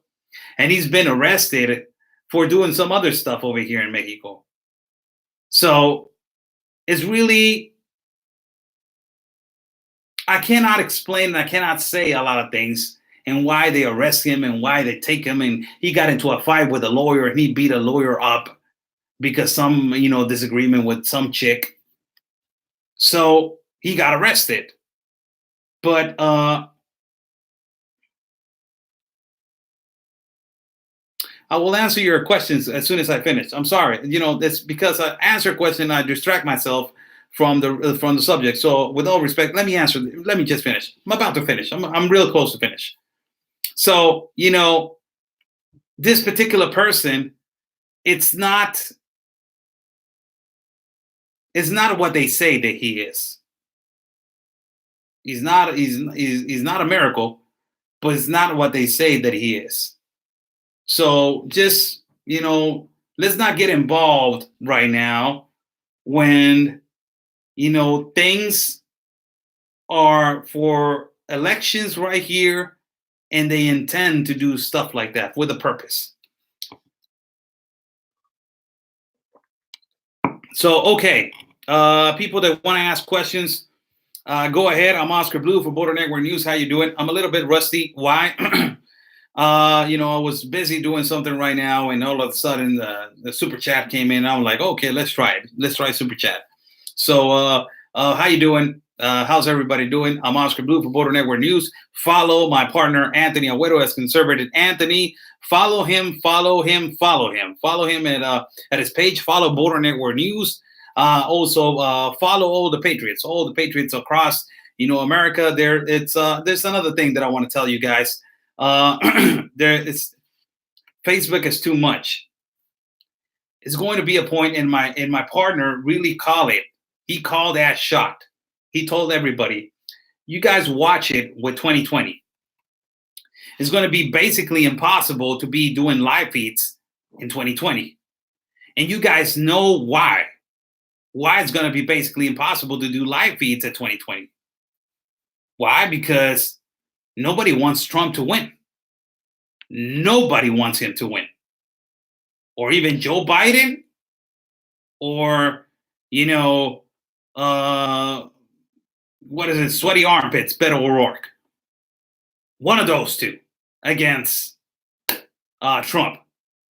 And he's been arrested for doing some other stuff over here in Mexico. So it's really, I cannot explain, I cannot say a lot of things and why they arrest him and why they take him. And he got into a fight with a lawyer, and he beat a lawyer up because some, disagreement with some chick. So he got arrested. But I will answer your questions as soon as I finish. I'm sorry. That's because I answer a question, I distract myself from the subject. So with all respect, let me answer. Let me just finish. I'm about to finish. I'm real close to finish. So, this particular person, it's not what they say that he is. He's not a miracle, but it's not what they say that he is. So just, let's not get involved right now when, things are for elections right here and they intend to do stuff like that with a purpose. So, okay, people that want to ask questions, go ahead. I'm Oscar Blue for Border Network News. How you doing? I'm a little bit rusty. Why? I was busy doing something right now, and all of a sudden the super chat came in. I'm like, okay, let's try it. Let's try super chat. So, how you doing? How's everybody doing? I'm Oscar Blue for Border Network News. Follow my partner Anthony Agüero as Conservative Anthony. Follow him. Follow him at his page. Follow Border Network News. Also, follow all the Patriots across America. There's another thing that I want to tell you guys. Facebook is too much. It's going to be a point, and my partner really called it. He called that shot. He told everybody, you guys watch it with 2020. It's going to be basically impossible to be doing live feeds in 2020. And you guys know why. Why it's going to be basically impossible to do live feeds at 2020. Why? Because nobody wants Trump to win. Nobody wants him to win. Or even Joe Biden. Or, what is it? Sweaty armpits, Beto O'Rourke. One of those two against Trump.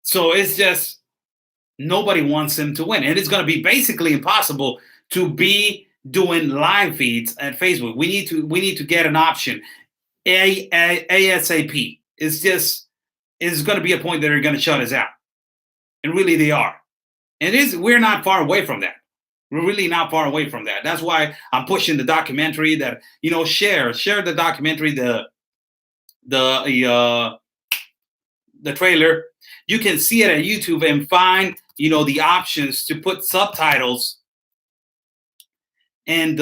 So it's just nobody wants him to win. And it's going to be basically impossible to be doing live feeds at Facebook. We need to get an option. ASAP. It's going to be a point that they're going to shut us out. And really they are. And we're not far away from that. We're really not far away from that. That's why I'm pushing the documentary that, share the documentary, the trailer. You can see it at YouTube and find, the options to put subtitles and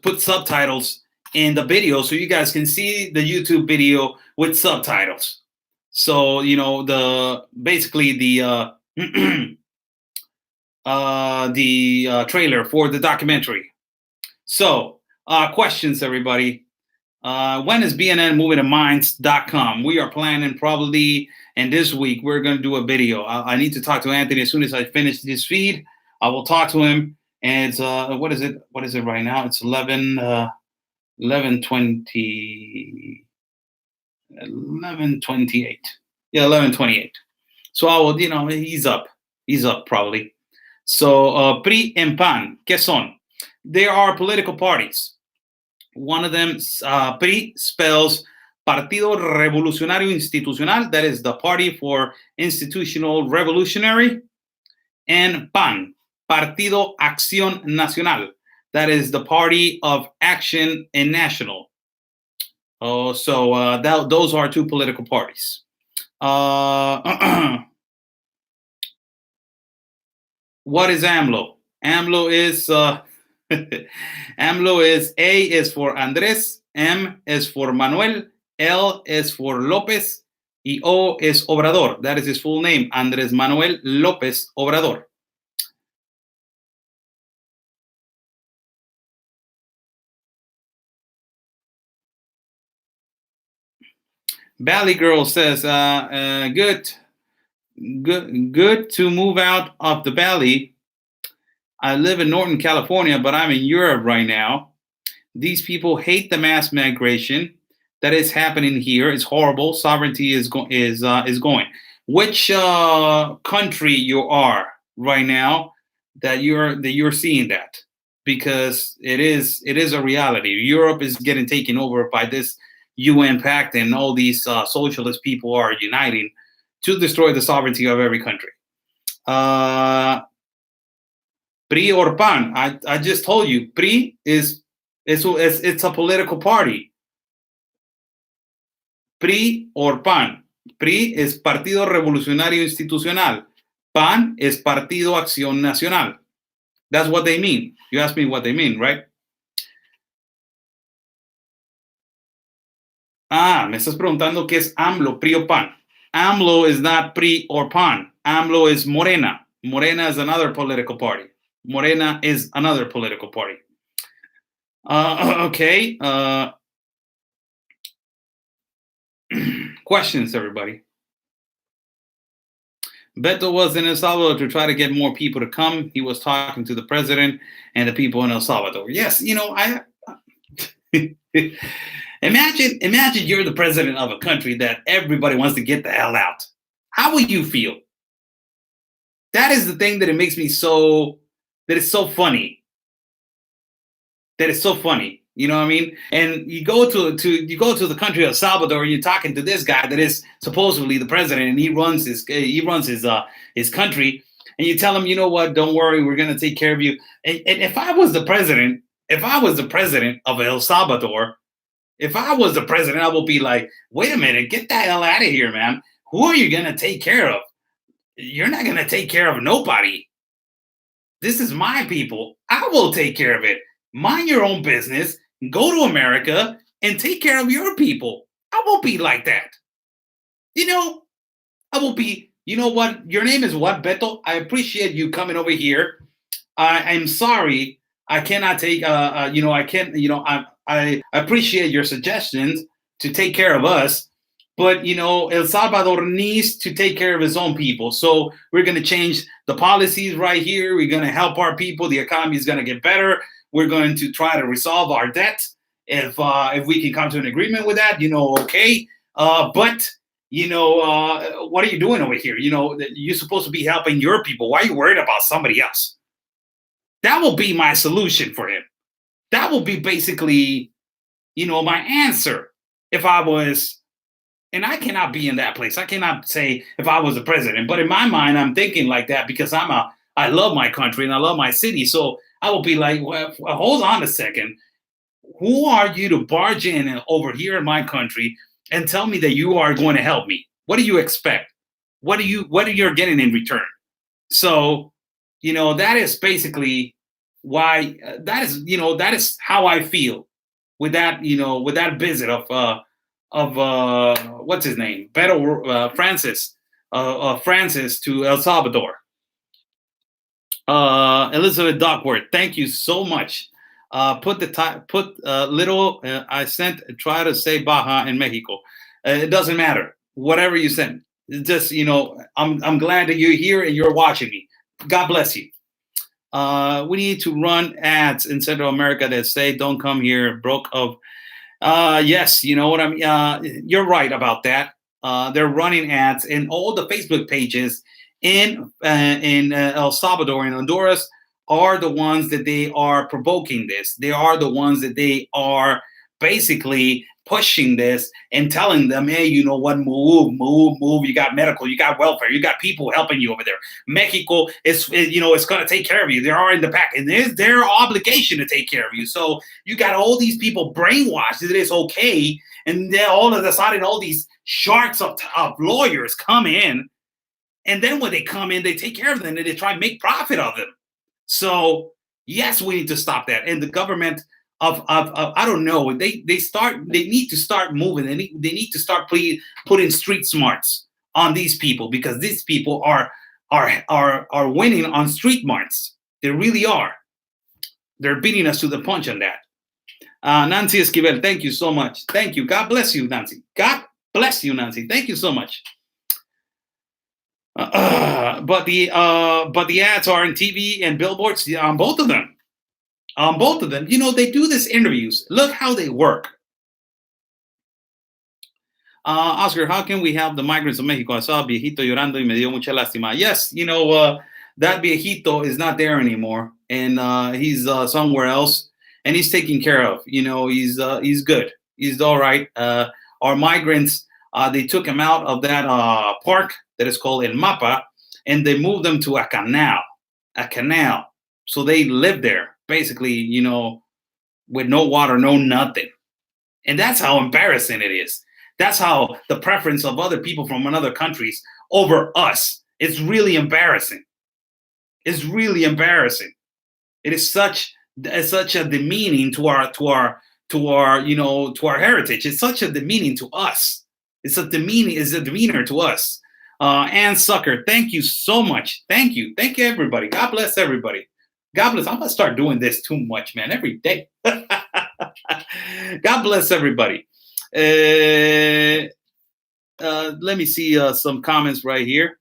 put subtitles in the video so you guys can see the YouTube video with subtitles. So, basically the trailer for the documentary. So, questions, everybody. When is BNN moving to Minds.com? We are planning probably, and this week we're going to do a video. I need to talk to Anthony as soon as I finish this feed. I will talk to him. And what is it? What is it right now? It's 11:28. Yeah, 11:28. So I will, he's up. He's up probably. So PRI and PAN, ¿qué son? There are political parties. One of them, PRI, spells Partido Revolucionario Institucional. That is the Party for Institutional Revolutionary. And PAN, Partido Acción Nacional. That is the Party of Action and National. So those are two political parties. What is AMLO? AMLO is AMLO is A is for Andrés, M is for Manuel, L is for López, y O is Obrador. That is his full name, Andrés Manuel López Obrador. Valley Girl says, good to move out of the Valley. I live in Northern California, but I'm in Europe right now. These people hate the mass migration that is happening here. It's horrible. Sovereignty is going. Which country you are right now that you're seeing that? Because it is a reality. Europe is getting taken over by this UN pact, and all these socialist people are uniting to destroy the sovereignty of every country. PRI or PAN? I just told you, PRI it's a political party. PRI or PAN? PRI is Partido Revolucionario Institucional. PAN is Partido Acción Nacional. That's what they mean. You asked me what they mean, right? Me estás preguntando qué es AMLO, PRI o PAN. AMLO is not PRI or PAN. AMLO is Morena. Morena is another political party. Morena is another political party. Okay. Questions, everybody. Beto was in El Salvador to try to get more people to come. He was talking to the president and the people in El Salvador. Yes, I imagine you're the president of a country that everybody wants to get the hell out. How will you feel? That is the thing that it makes me that is so funny. That is so funny. You know what I mean? And you go to the country of El Salvador, and you're talking to this guy that is supposedly the president, and he runs his country, and you tell him, you know what? Don't worry, we're gonna take care of you. And if I was the president of El Salvador, if I was the president, I would be like, wait a minute, get the hell out of here, man. Who are you gonna take care of? You're not gonna take care of nobody. This is my people. I will take care of it. Mind your own business. Go to America and take care of your people. I won't be like that. I will be, you know what? Your name is what, Beto? I appreciate you coming over here. I'm sorry. I cannot take, I can't, I appreciate your suggestions to take care of us. But, El Salvador needs to take care of its own people. So we're going to change the policies right here. We're going to help our people. The economy is going to get better. We're going to try to resolve our debt. If we can come to an agreement with that, okay. But, what are you doing over here? You're supposed to be helping your people. Why are you worried about somebody else? That will be my solution for him. That will be basically, my answer if I was. And I cannot be in that place. I cannot say if I was the president, but in my mind, I'm thinking like that because I love my country and I love my city. So I will be like, well, hold on a second. Who are you to barge in over here in my country and tell me that you are going to help me? What do you expect? What are you getting in return? So, that is basically why that is how I feel with that, with that visit of what's his name, Beto Francis to El Salvador. Elizabeth Duckworth, thank you so much. Put little. I sent. Try to say Baja in Mexico. It doesn't matter. Whatever you send. Just I'm glad that you're here and you're watching me. God bless you. We need to run ads in Central America that say "Don't come here, broke of." Yes, you know what I mean. You're right about that. They're running ads in all the Facebook pages in El Salvador and Honduras are the ones that they are provoking this. They are the ones that they are basically pushing this and telling them, hey, you know what, move. You got medical, you got welfare, you got people helping you over there. Mexico it's going to take care of you. They are in the back, and it's their obligation to take care of you. So you got all these people brainwashed that it's okay, and then all of a sudden, all these sharks of lawyers come in, and then when they come in, they take care of them and they try to make profit of them. So yes, we need to stop that. And the government of I don't know, they need to start moving. They need to start putting street smarts on these people, because these people are winning on street smarts. They really are. They're beating us to the punch on that. Nancy Esquivel, thank you so much. Thank you. God bless you, Nancy. God bless you, Nancy. Thank you so much. But the ads are in TV and billboards on both of them. On both of them, they do these interviews. Look how they work. Oscar, how can we help the migrants of Mexico? I saw a viejito llorando y me dio mucha lástima. Yes, that viejito is not there anymore, and he's somewhere else, and he's taken care of. He's good. He's all right. Our migrants, they took him out of that park that is called El Mapa, and they moved them to a canal. So they live there, basically, with no water, no nothing. And that's how embarrassing it is. That's how the preference of other people from other countries over us. It's really embarrassing. It's really embarrassing. It is such a demeaning to our heritage. It's such a demeaning to us. It's a demeanor to us. Ann Sucker, thank you so much. Thank you, everybody. God bless everybody. God bless. I'm gonna start doing this too much, man, every day. God bless everybody. let me see some comments right here.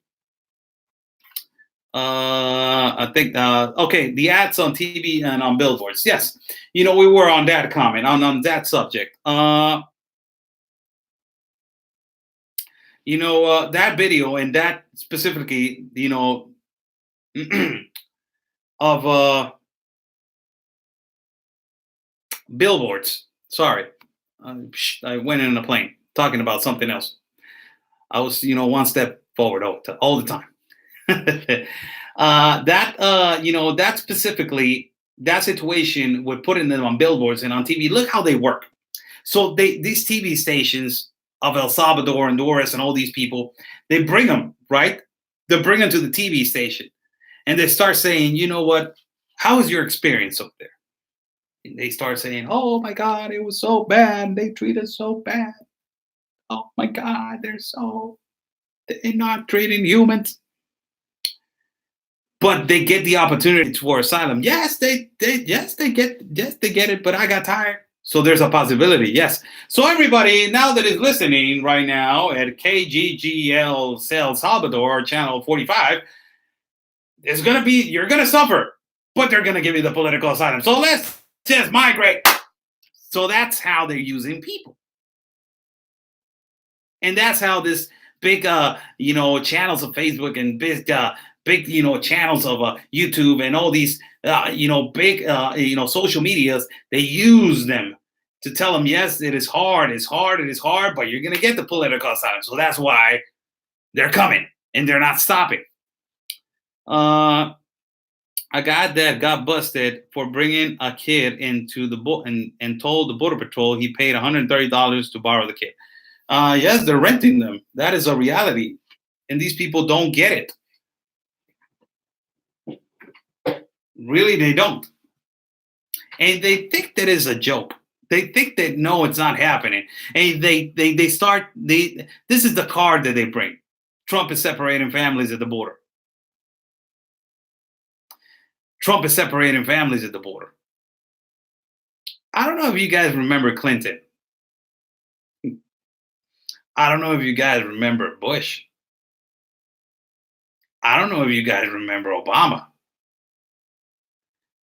I think okay, the ads on TV and on billboards. Yes, we were on that comment on that subject. That video and that specifically, of billboards. Sorry, I went in a plane talking about something else. I was, one step forward all the time. That specifically, that situation with putting them on billboards and on TV. Look how they work. So these TV stations of El Salvador, Honduras, and all these people, they bring them, right? They bring them to the TV station, and they start saying, you know what? How was your experience up there? And they start saying, oh my God, it was so bad. They treat us so bad. Oh my God, they're not treating humans. But they get the opportunity for asylum. Yes, they get it, but I got tired. So there's a possibility, yes. So everybody, now that is listening right now at KGGL El Salvador, channel 45, you're gonna suffer, but they're gonna give you the political asylum. So let's just migrate. So that's how they're using people. And that's how this big channels of Facebook and big channels of YouTube and all these big social medias, they use them to tell them, yes, it is hard, but you're gonna get the political asylum. So that's why they're coming and they're not stopping. A guy that got busted for bringing a kid into the boat and told the border patrol he paid $130 to borrow the kid. Yes, they're renting them. That is a reality, and these people don't get it. Really, they don't. And they think that is a joke. They think that, no, it's not happening. And this is the card that they bring. Trump is separating families at the border. Trump is separating families at the border. I don't know if you guys remember Clinton. I don't know if you guys remember Bush. I don't know if you guys remember Obama.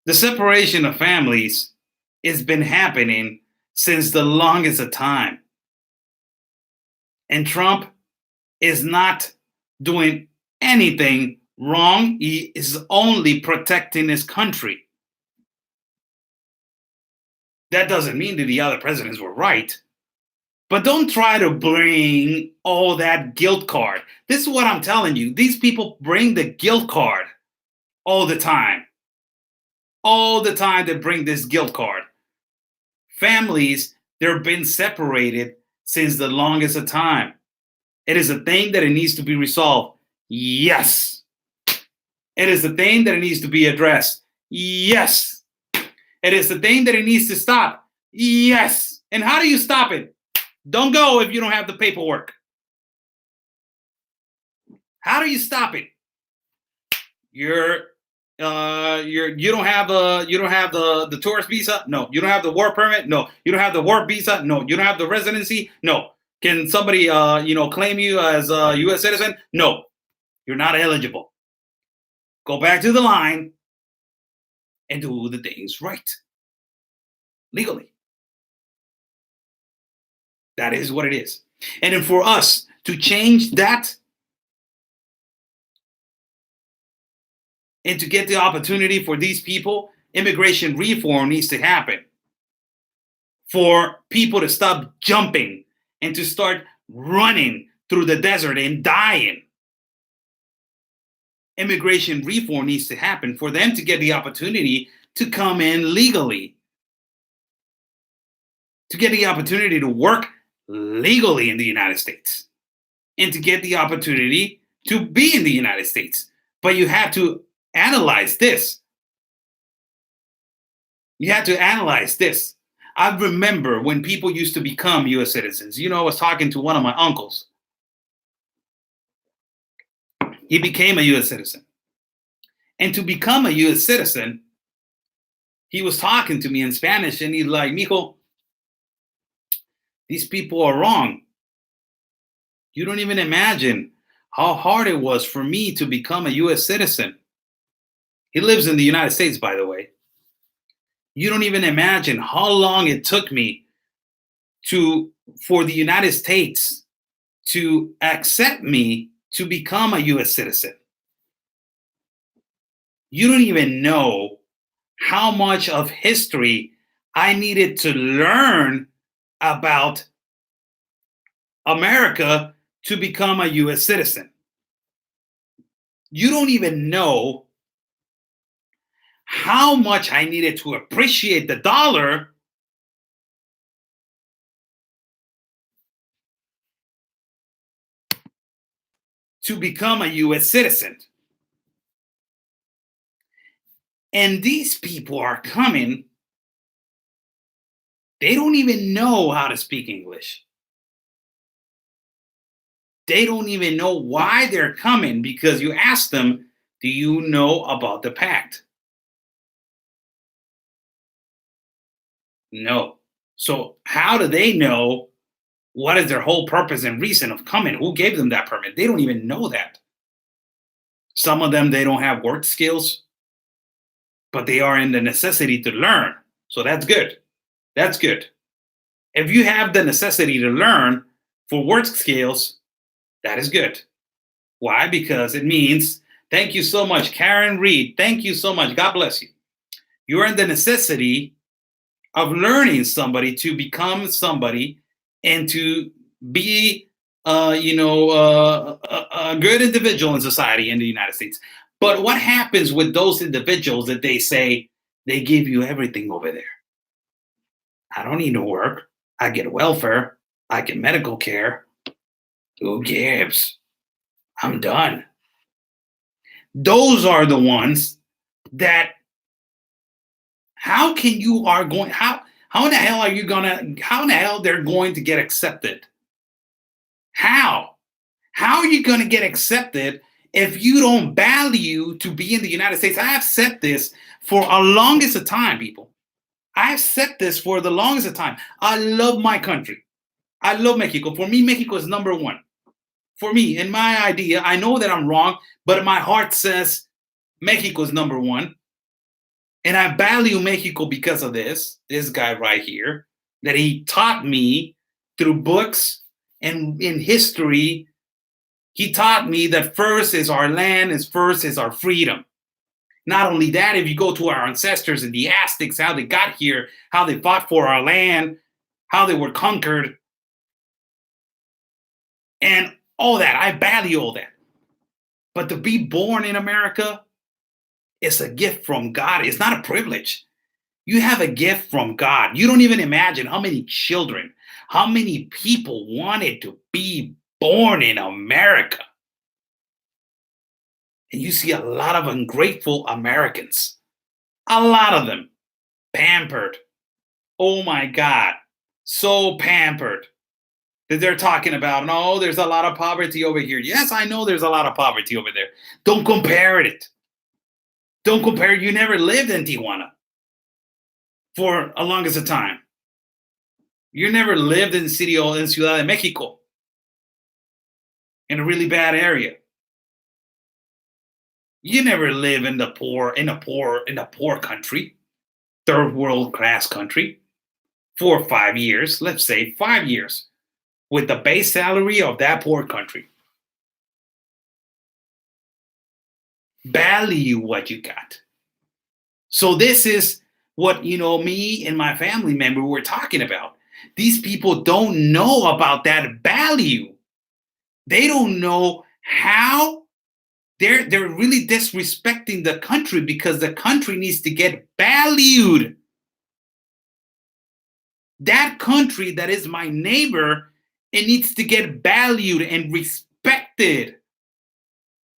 The separation of families has been happening since the longest of time. And Trump is not doing anything wrong. He is only protecting his country. That doesn't mean that the other presidents were right. But don't try to bring all that guilt card. This is what I'm telling you. These people bring the guilt card all the time. All the time they bring this guilt card. Families, they've been separated since the longest of time. It is a thing that it needs to be resolved. Yes. It is a thing that it needs to be addressed. Yes. It is the thing that it needs to stop. Yes. And how do you stop it? Don't go if you don't have the paperwork. How do you stop it? You don't have the tourist visa? No. You don't have the work permit? No. You don't have the work visa? No. You don't have the residency? No. Can somebody claim you as a U.S. citizen? No. You're not eligible. Go back to the line and do the things right. Legally. That is what it is. And then for us to change that and to get the opportunity for these people, immigration reform needs to happen. For people to stop jumping and to start running through the desert and dying. Immigration reform needs to happen for them to get the opportunity to come in legally. To get the opportunity to work legally in the United States. And to get the opportunity to be in the United States. But you have to analyze this. You have to analyze this. I remember when people used to become U.S. citizens. I was talking to one of my uncles. He became a U.S. citizen. And to become a U.S. citizen, he was talking to me in Spanish, and he's like, Mijo, these people are wrong. You don't even imagine how hard it was for me to become a US citizen. He lives in the United States, by the way. You don't even imagine how long it took me to for the United States to accept me to become a US citizen. You don't even know how much of history I needed to learn about America to become a US citizen. You don't even know how much I needed to appreciate the dollar to become a US citizen. And these people are coming, they don't even know how to speak English. They don't even know why they're coming because you ask them, do you know about the pact? No. So, how do they know what is their whole purpose and reason of coming? Who gave them that permit? They don't even know that. Some of them, they don't have work skills, but they are in the necessity to learn. So, that's good. That's good. If you have the necessity to learn for work skills, that is good. Why? Because it means, thank you so much, Karen Reed. Thank you so much. God bless you. You're in the necessity of learning somebody to become somebody and to be, a good individual in society in the United States. But what happens with those individuals that they say they give you everything over there? I don't need no work. I get welfare. I get medical care. Who gives? I'm done. Those are the ones that how can you are going how in the hell are you gonna how in the hell they're going to get accepted? How? How are you gonna get accepted if you don't value to be in the United States? I have said this for a longest of time, people. I've said this for the longest of time. I love my country. I love Mexico. For me, Mexico is number one. For me, in my idea, I know that I'm wrong, but my heart says Mexico is number one. And I value Mexico because of this guy right here, that he taught me through books and in history. He taught me that first is our land, and first is our freedom. Not only that, if you go to our ancestors and the Aztecs, how they got here, how they fought for our land, how they were conquered, and all that, I value all that. But to be born in America, it's a gift from God. It's not a privilege. You have a gift from God. You don't even imagine how many children, how many people wanted to be born in America. And you see a lot of ungrateful Americans. A lot of them pampered. Oh my God, so pampered that they're talking about, no, there's a lot of poverty over here. Yes, I know there's a lot of poverty over there. Don't compare it. Don't compare. You never lived in Tijuana for a longest of time. You never lived in the city or in Ciudad de Mexico, in a really bad area. You never live in the poor country, third world class country, 4 or 5 years, let's say 5 years, with the base salary of that poor country. Value what you got. So this is what me and my family member were talking about. These people don't know about that value. They don't know how they're really disrespecting the country because the country needs to get valued. That country that is my neighbor, it needs to get valued and respected.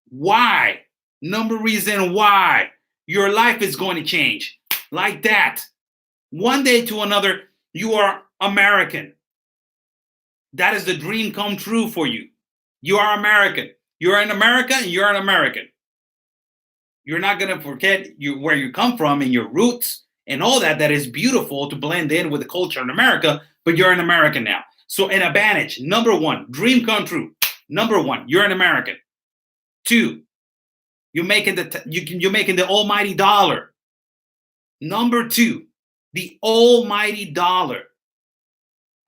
Why? Number reason why your life is going to change like that. One day to another, you are American. That is the dream come true for you. You are American. You're in America and you're an American. You're not going to forget where you come from and your roots and all that. That is beautiful to blend in with the culture in America, but you're an American now. So an advantage, number one, dream come true. Number one, you're an American. Two, you're making you're making the almighty dollar. Number two, the almighty dollar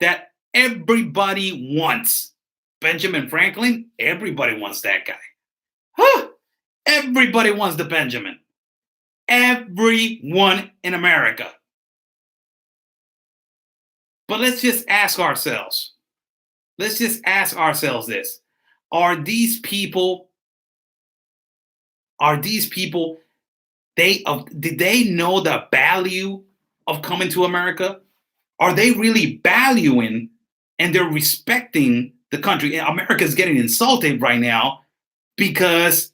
that everybody wants. Benjamin Franklin, everybody wants that guy. Huh? Everybody wants the Benjamin. Everyone in America. But let's just ask ourselves. Let's just ask ourselves this. Are these people did they know the value of coming to America? Are they really valuing and they're respecting the country? America is getting insulted right now because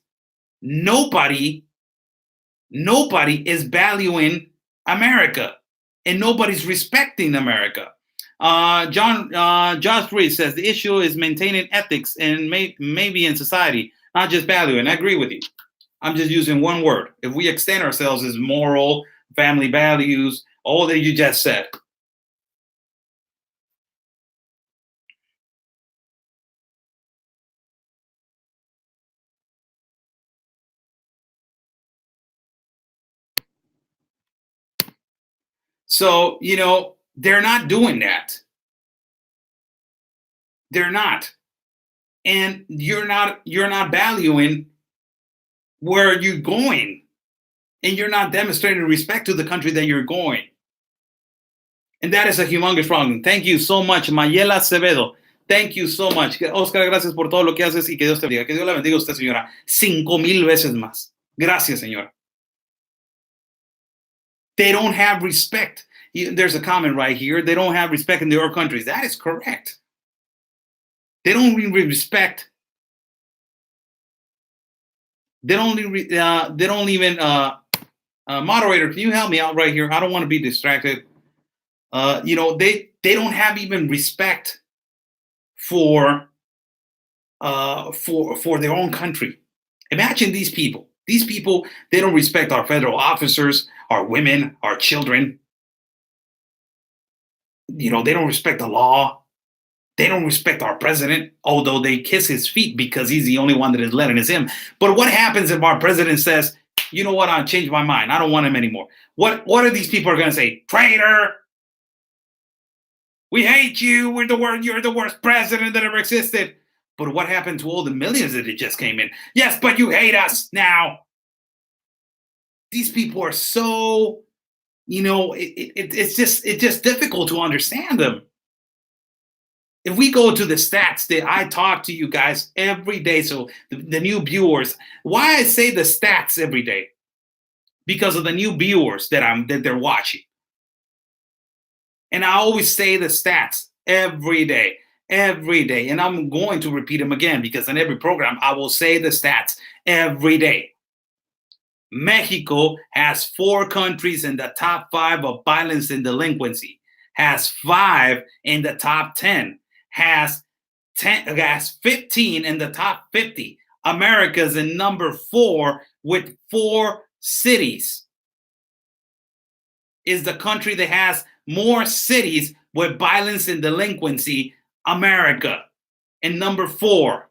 nobody is valuing America and nobody's respecting America. Josh Reed says the issue is maintaining ethics and maybe in society, not just valuing. I agree with you. I'm just using one word. If we extend ourselves as moral, family values, all that you just said. So, they're not doing that. They're not. And you're not valuing where you're going. And you're not demonstrating respect to the country that you're going. And that is a humongous problem. Thank you so much, Mayela Acevedo. Thank you so much. Oscar, gracias por todo lo que haces y que Dios te bendiga. Que Dios la bendiga a usted, señora. 5,000 veces más. Gracias, señora. They don't have respect. There's a comment right here. They don't have respect in their countries. That is correct. They don't even respect. They don't even. Moderator, can you help me out right here? I don't want to be distracted. They don't have even respect for their own country. Imagine these people. These people, they don't respect our federal officers, our women, our children. They don't respect the law. They don't respect our president, although they kiss his feet because he's the only one that is letting us in. But what happens if our president says, you know what, I'll change my mind. I don't want him anymore. What are these people going to say? Traitor! We hate you. You're the worst president that ever existed. But what happened to all the millions that just came in? Yes, but you hate us now. These people are so, it's just difficult to understand them. If we go to the stats that I talk to you guys every day, so the new viewers, why I say the stats every day? Because of the new viewers that they're watching. And I always say the stats every day. And I'm going to repeat them again because in every program, I will say the stats every day. Mexico has 4 countries in the top 5 of violence and delinquency, has 5 in the top 10, has 15 in the top 50. America's in number 4 with 4 cities. Is the country that has more cities with violence and delinquency, America. And number 4.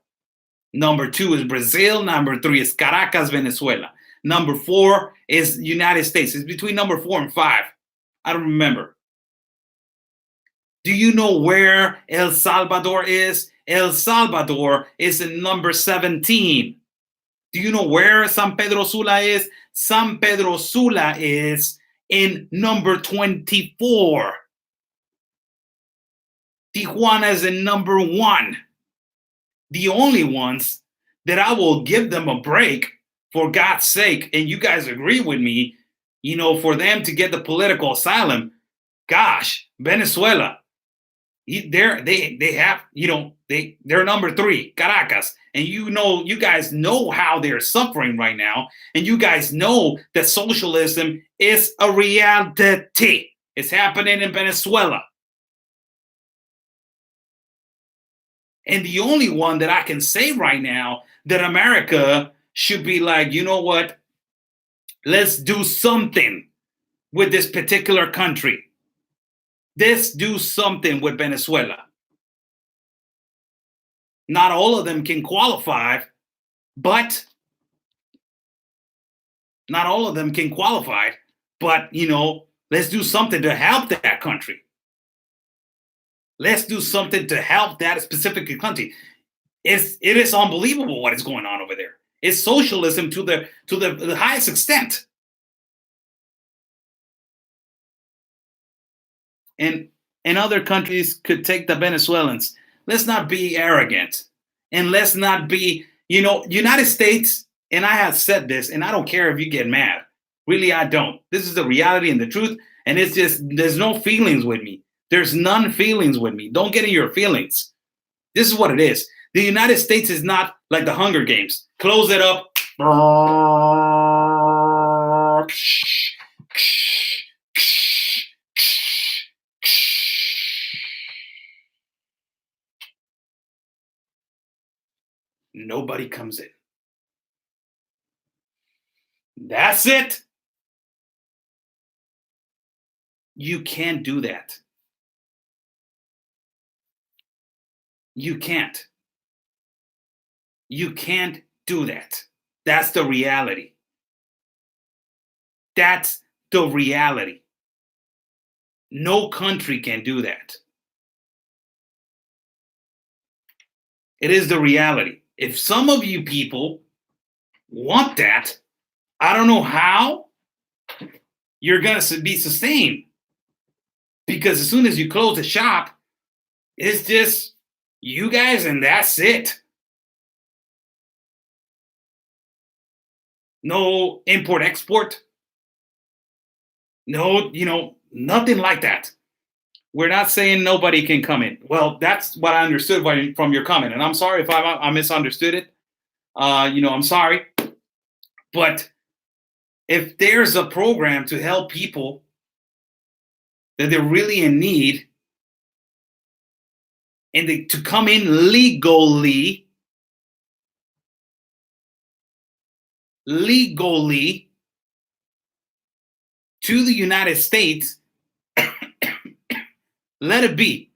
Number 2 is Brazil. Number 3 is Caracas, Venezuela. Number 4 is United States. It's between number 4 and 5. I don't remember. Do you know where El Salvador is? El Salvador is in number 17. Do you know where San Pedro Sula is? San Pedro Sula is in number 24. Tijuana is in number 1. The only ones that I will give them a break, for God's sake, and you guys agree with me, for them to get the political asylum, gosh, Venezuela, they're number 3, Caracas. And you guys know how they're suffering right now. And you guys know that socialism is a reality. It's happening in Venezuela. And the only one that I can say right now that America should be like, you know what? Let's do something with this particular country. Let's do something with Venezuela. Not all of them can qualify, but not all of them can qualify. But, let's do something to help that country. Let's do something to help that specific country. It is unbelievable what is going on over there. It's socialism to the highest extent. And other countries could take the Venezuelans. Let's not be arrogant, and let's not be, United States. And I have said this, and I don't care if you get mad. Really, I don't. This is the reality and the truth. And it's just, there's no feelings with me. There's none feelings with me. Don't get in your feelings. This is what it is. The United States is not like the Hunger Games. Close it up. Nobody comes in. That's it. You can't do that. You can't. You can't do that. That's the reality. That's the reality. No country can do that. It is the reality. If some of you people want that, I don't know how you're going to be sustained. Because as soon as you close the shop, it's just you guys and that's it. No import export. No, nothing like that. We're not saying nobody can come in. Well, that's what I understood from your comment. And I'm sorry if I misunderstood it. I'm sorry. But if there's a program to help people that they're really in need, and to come in legally to the United States, let it be.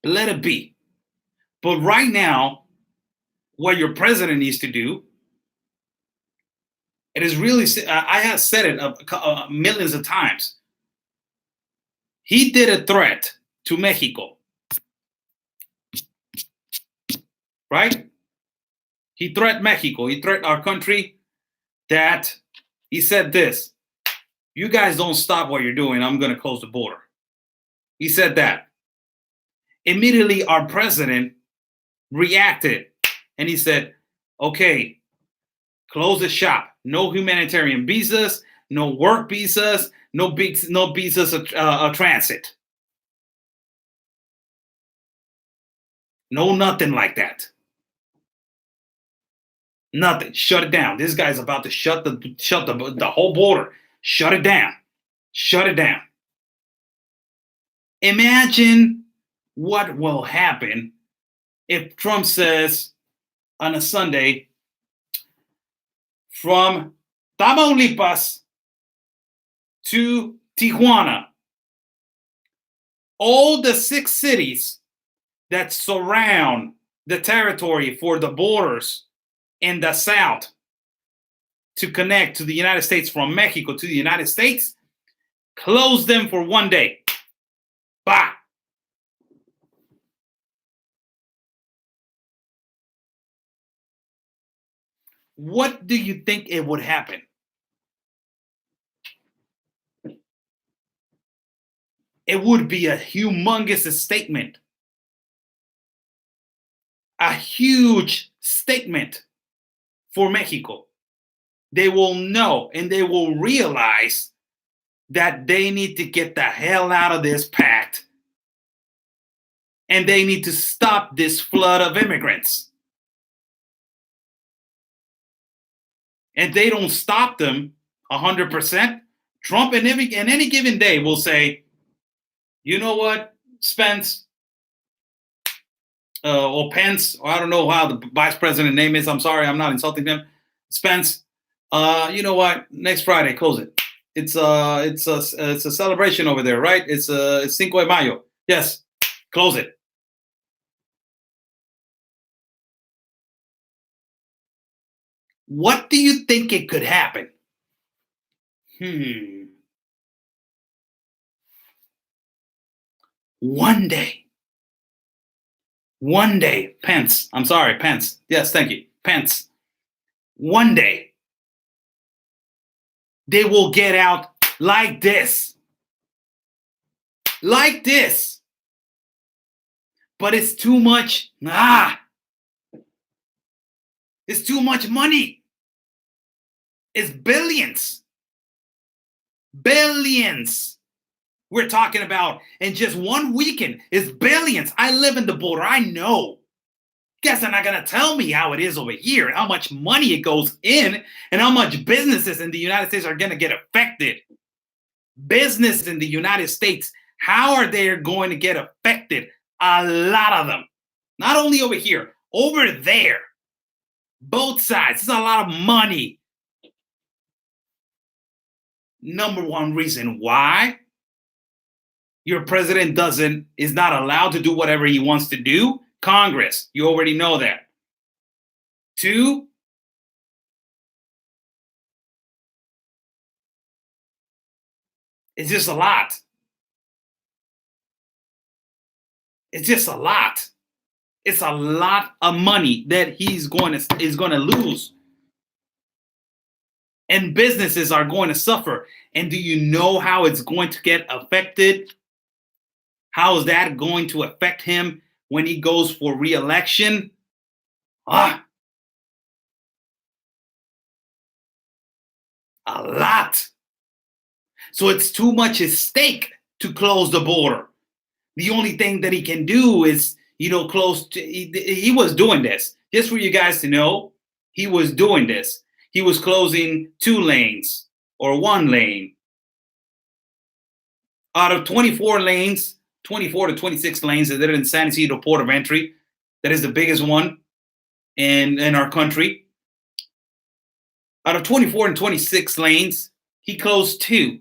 Let it be. But right now, what your president needs to do, it is really, I have said it millions of times. He did a threat to Mexico, right? He threatened Mexico. He threatened our country that he said this: you guys don't stop what you're doing, I'm going to close the border. He said that. Immediately, our president reacted and he said, okay, close the shop. No humanitarian visas, no work visas, no visas of transit. No, nothing like that. Nothing. Shut it down. This guy's about to shut the whole border. Shut it down. Shut it down. Imagine what will happen if Trump says on a Sunday, from Tamaulipas to Tijuana, all the 6 cities that surround the territory for the borders in the south to connect to the United States from Mexico to the United States, close them for 1 day. Bah! What do you think it would happen? It would be a humongous statement. A huge statement for Mexico. They will know and they will realize that they need to get the hell out of this pact and they need to stop this flood of immigrants. And they don't stop them 100%. Trump in any given day will say, you know what, Spence, or Pence, or I don't know how the vice president name is. I'm sorry, I'm not insulting him. Spence, you know what? Next Friday, close it. It's a celebration over there, right? It's Cinco de Mayo. Yes, Close it. What do you think it could happen? One day, Pence, I'm sorry, Pence. Yes, thank you, Pence. One day, they will get out like this. Like this. But it's too much. It's too much money. It's billions. Billions. We're talking about in just one weekend. It's billions. I live in the border. I know. Guess they're not going to tell me how it is over here, how much money it goes in, and how much businesses in the United States are going to get affected. Business in the United States, how are they going to get affected? A lot of them. Not only over here, over there. Both sides. It's a lot of money. Number one reason why your president is not allowed to do whatever he wants to do. Congress, you already know that. Two, it's just a lot. It's just a lot. It's a lot of money that is going to lose. And businesses are going to suffer. And do you know how it's going to get affected? How is that going to affect him when he goes for re-election? A lot. So it's too much at stake to close the border. The only thing that he can do is, close. He was doing this. Just for you guys to know, he was doing this. He was closing 2 lanes or 1 lane. Out of 24 lanes, 24 to 26 lanes that are in San Isidro Port of Entry, that is the biggest one in our country. Out of 24 and 26 lanes, he closed 2.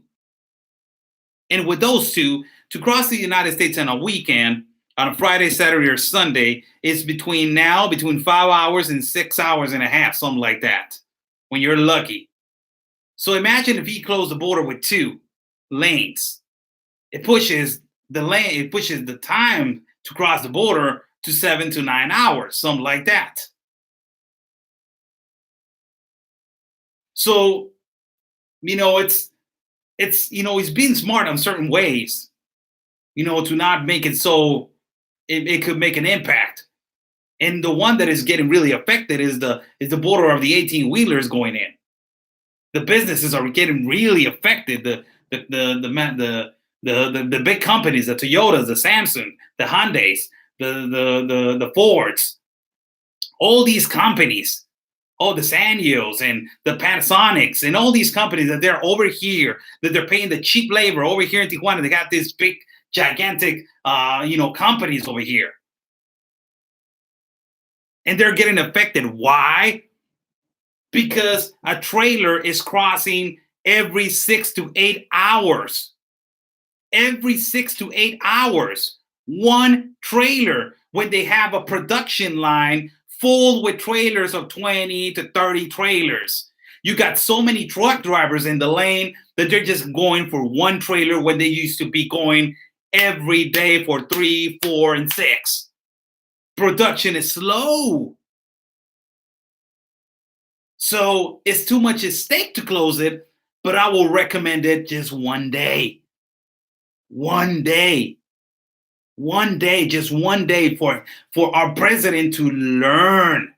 And with those 2, to cross the United States on a weekend, on a Friday, Saturday, or Sunday, is between 5 hours and 6 hours and a half, something like that, when you're lucky. So imagine if he closed the border with 2 lanes. It pushes the time to cross the border to 7 to 9 hours, something like that. So, it's he's being smart on certain ways, to not make it so it could make an impact. And the one that is getting really affected is the border of the 18-wheelers going in. The businesses are getting really affected. The big companies, the Toyotas, the Samsung, the Hyundais, the Fords, all these companies, all the Sanyos and the Panasonics and all these companies that they're over here, that they're paying the cheap labor over here in Tijuana. They got these big, gigantic, companies over here. And they're getting affected. Why? Because a trailer is crossing every 6 to 8 hours. Every 6 to 8 hours. One trailer, when they have a production line full with trailers of 20 to 30 trailers. You got so many truck drivers in the lane that they're just going for one trailer when they used to be going every day for 3, 4, and 6. Production is slow. So it's too much at stake to close it, but I will recommend it just one day. One day. One day, just one day for our president to learn.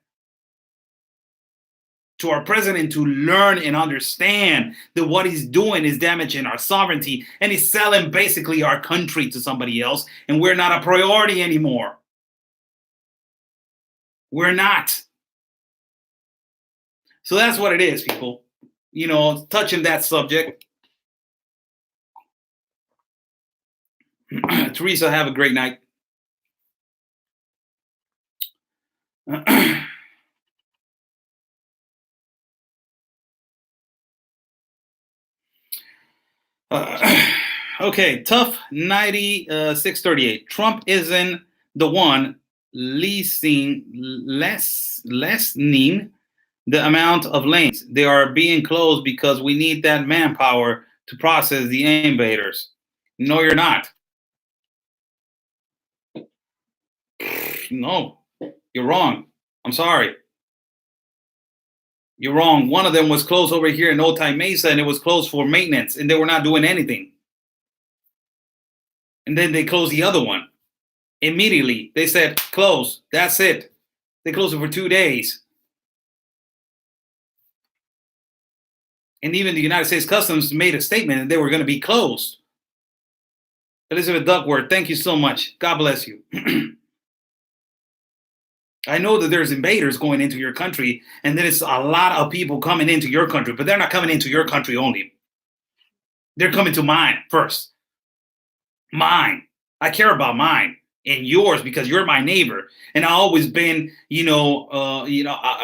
To our president to learn and understand that what he's doing is damaging our sovereignty and he's selling basically our country to somebody else, and we're not a priority anymore. We're not. So that's what it is, people. Touching that subject. Teresa, have a great night. Okay, tough 9638. Trump isn't the one lessening the amount of lanes. They are being closed because we need that manpower to process the invaders. No, you're not. No, you're wrong. I'm sorry. You're wrong. One of them was closed over here in Otay Mesa, and it was closed for maintenance, and they were not doing anything. And then they closed the other one immediately. They said, close. That's it. They closed it for 2 days. And even the United States Customs made a statement that they were going to be closed. Elizabeth Duckworth, thank you so much. God bless you. I know that there's invaders going into your country, and then it's a lot of people coming into your country, but they're not coming into your country only. They're coming to mine first. Mine. I care about mine and yours because you're my neighbor, and I've always been,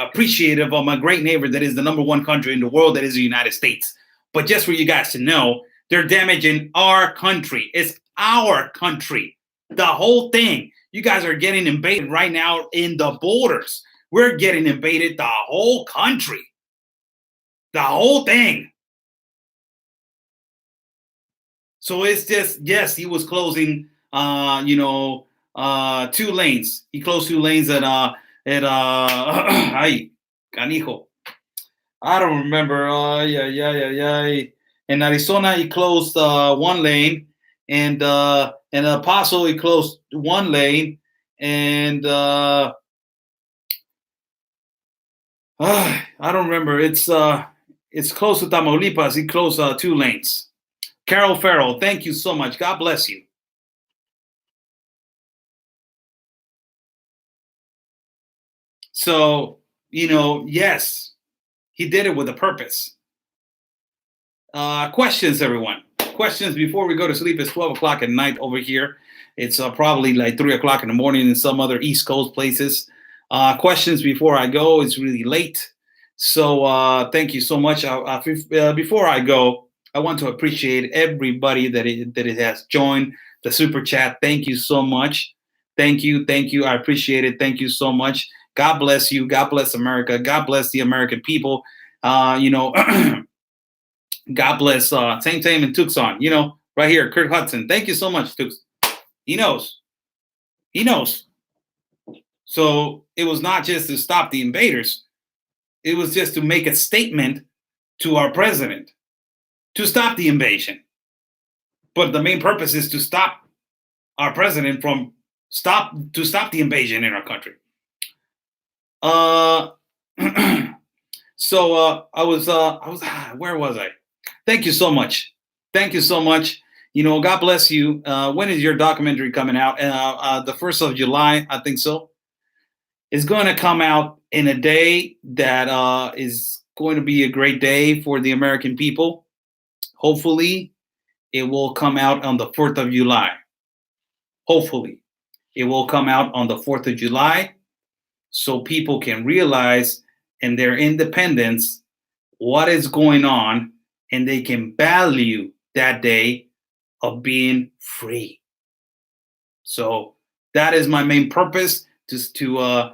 appreciative of my great neighbor that is the number one country in the world, that is the United States. But just for you guys to know, they're damaging our country. It's our country. The whole thing. You guys are getting invaded right now in the borders. We're getting invaded the whole country. The whole thing. So it's just, yes, he was closing, 2 lanes. He closed 2 lanes ay, canijo. I don't remember. In Arizona, he closed 1 lane, and in El Paso, he closed 1 lane, and I don't remember. It's close to Tamaulipas. He closed 2 lanes. Carol Farrell, thank you so much. God bless you. So, yes, he did it with a purpose. Questions, everyone. Questions before we go to sleep. It's 12 o'clock at night over here. It's probably like 3 o'clock in the morning in some other East Coast places. Questions before I go. It's really late. So thank you so much. Before I go, I want to appreciate everybody that it has joined the super chat. Thank you so much. Thank you. I appreciate it. Thank you so much. God bless you. God bless America. God bless the American people. God bless Same and Tucson. Right here, Kurt Hudson. Thank you so much, Tux. He knows. He knows. So it was not just to stop the invaders. It was just to make a statement to our president to stop the invasion. But the main purpose is to stop our president from stop the invasion in our country. So I was where was I? Thank you so much. Thank you so much. God bless you. When is your documentary coming out? The 1st of July, I think so. It's going to come out in a day that is going to be a great day for the American people. Hopefully, it will come out on the 4th of July. Hopefully, it will come out on the 4th of July so people can realize in their independence what is going on, and they can value that day of being free. So that is my main purpose, just to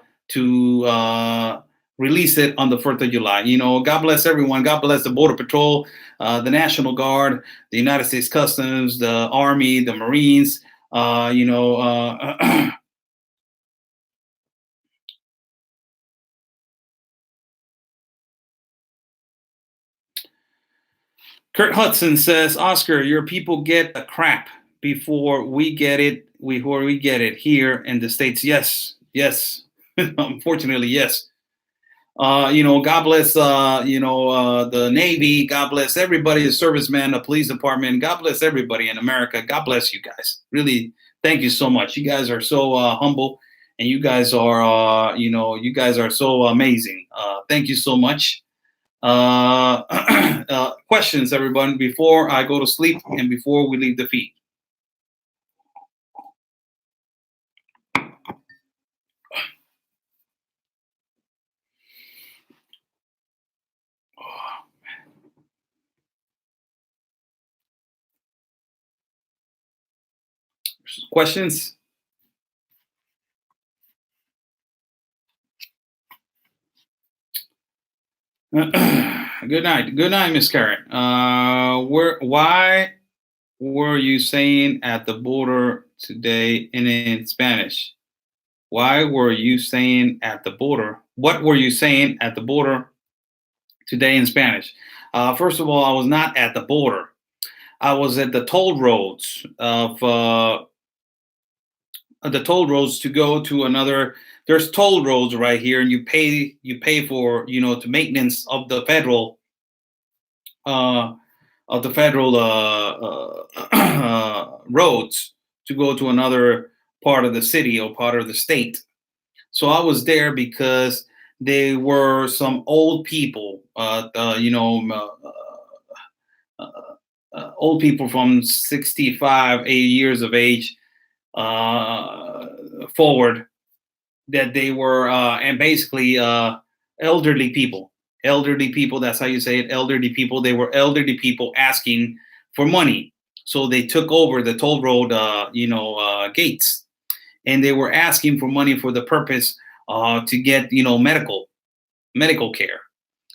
release it on the 4th of July. God bless everyone. God bless the Border Patrol, the National Guard, the United States Customs, the Army, the Marines. Kurt Hudson says, Oscar, your people get a crap before we get it. Before we get it here in the States. Yes. Unfortunately, yes. God bless, the Navy. God bless everybody, the servicemen, the police department. God bless everybody in America. God bless you guys. Really, thank you so much. You guys are so humble, and you guys are, you guys are so amazing. Thank you so much. Questions, everyone, before I go to sleep and before we leave the feed. Questions? Good night. Good night, Miss Karen. Why were you saying at the border today in Spanish? Why were you saying at the border? What were you saying at the border today in Spanish? First of all, I was not at the border. I was at the toll roads of the toll roads to go to another. There's toll roads right here, and you pay for to maintenance uh, of the federal roads to go to another part of the city or part of the state. So I was there because they were some old people, old people from 65, 80 years of age uh, forward, that they were, and basically elderly people. Elderly people, that's how you say it, elderly people. They were elderly people asking for money. So they took over the toll road, gates, and they were asking for money for the purpose to get, medical care.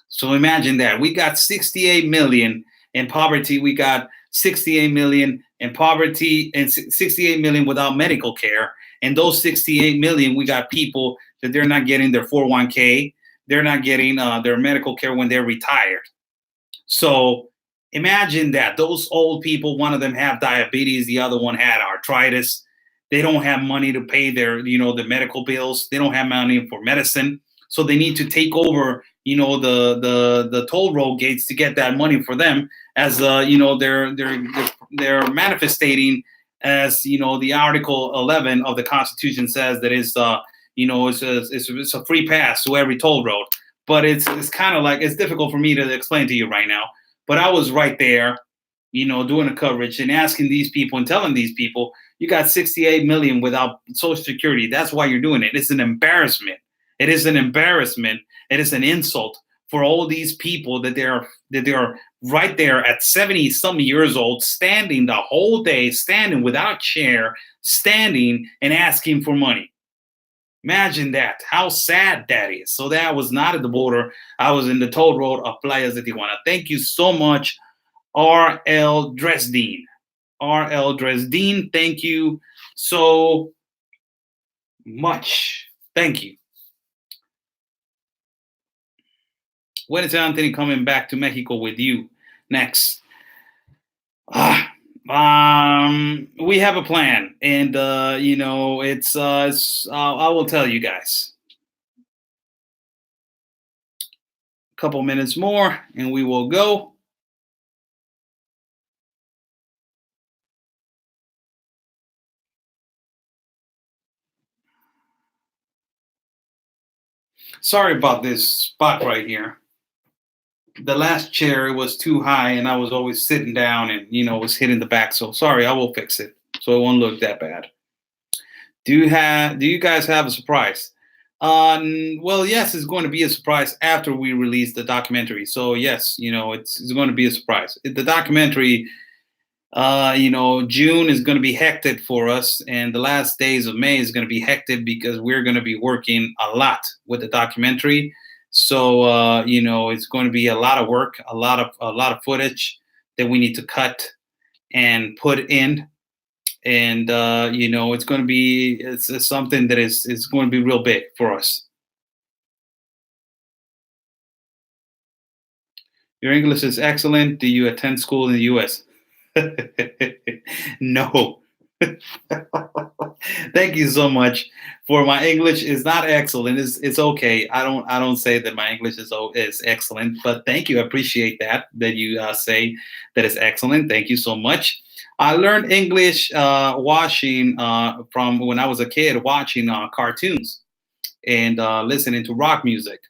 So imagine that. We got 68 million in poverty. We got 68 million in poverty and 68 million without medical care. And those 68 million, we got people that they're not getting their 401k. They're not getting their medical care when they're retired. So imagine that. Those old people, one of them have diabetes, the other one had arthritis. They don't have money to pay their, the medical bills. They don't have money for medicine. So they need to take over, the toll road gates to get that money for them, as they're manifesting, as the Article 11 of the Constitution says, that is it's a free pass to every toll road. But it's kind of like, it's difficult for me to explain to you right now. But I was right there, doing the coverage and asking these people and telling these people, you got 68 million without Social Security. That's why you're doing it. It's an embarrassment. It is an embarrassment. It is an insult for all these people that they're right there at 70 some years old, standing the whole day, standing without a chair, standing and asking for money. Imagine that. How sad that is. So that was not at the border. I was in the toll road of Playas de Tijuana. Thank you so much, R.L. Dresden. R.L. Dresden, thank you so much. Thank you. When is Anthony coming back to Mexico with you next? We have a plan, and it's I will tell you guys. A couple minutes more, and we will go. Sorry about this spot right here. The last chair was too high, and I was always sitting down, and was hitting the back. So sorry, I will fix it so it won't look that bad. Do you guys have a surprise? Well, yes, it's going to be a surprise after we release the documentary. So yes, it's going to be a surprise. The documentary, June is going to be hectic for us, and the last days of May is going to be hectic because we're going to be working a lot with the documentary. So it's going to be a lot of work, a lot of footage that we need to cut and put in, and it's going to be it's something that is going to be real big for us. Your English is excellent. Do you attend school in the U.S.? No. Thank you so much. For my English is not excellent. It's okay. I don't say that my English is excellent, but thank you. I appreciate that you say that it's excellent. Thank you so much. I learned English watching from when I was a kid, watching cartoons and listening to rock music.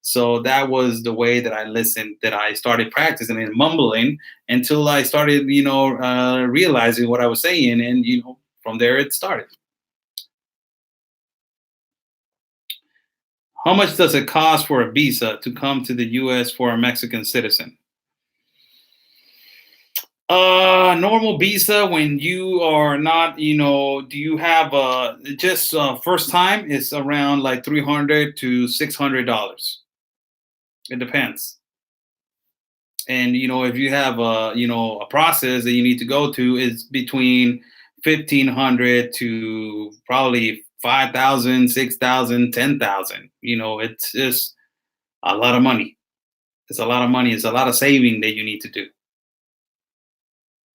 So that was the way that I listened, that I started practicing and mumbling until I started, realizing what I was saying. And, from there it started. How much does it cost for a visa to come to the US for a Mexican citizen? Normal visa when you are not, do you have just first time is around like $300 to $600. It depends. And if you have a process that you need to go to, it's between 1,500 to probably 5,000, 6,000, 10,000. It's just a lot of money. It's a lot of money. It's a lot of saving that you need to do.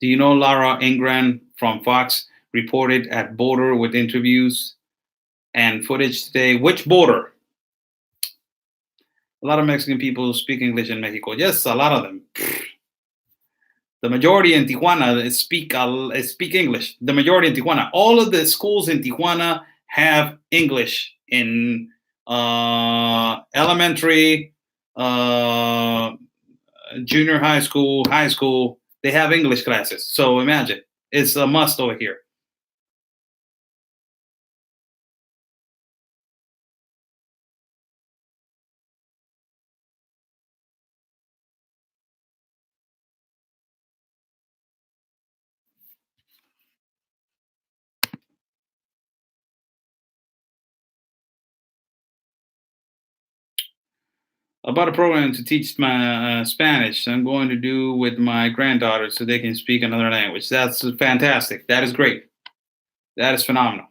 Do you know Lara Ingram from Fox reported at border with interviews and footage today? Which border? A lot of Mexican people speak English in Mexico. Yes, a lot of them. The majority in Tijuana speak English. The majority in Tijuana. All of the schools in Tijuana have English in elementary, junior high school, high school. They have English classes. So imagine, it's a must over here. About a program to teach my Spanish. I'm going to do with my granddaughter so they can speak another language. That's fantastic. That is great. That is phenomenal.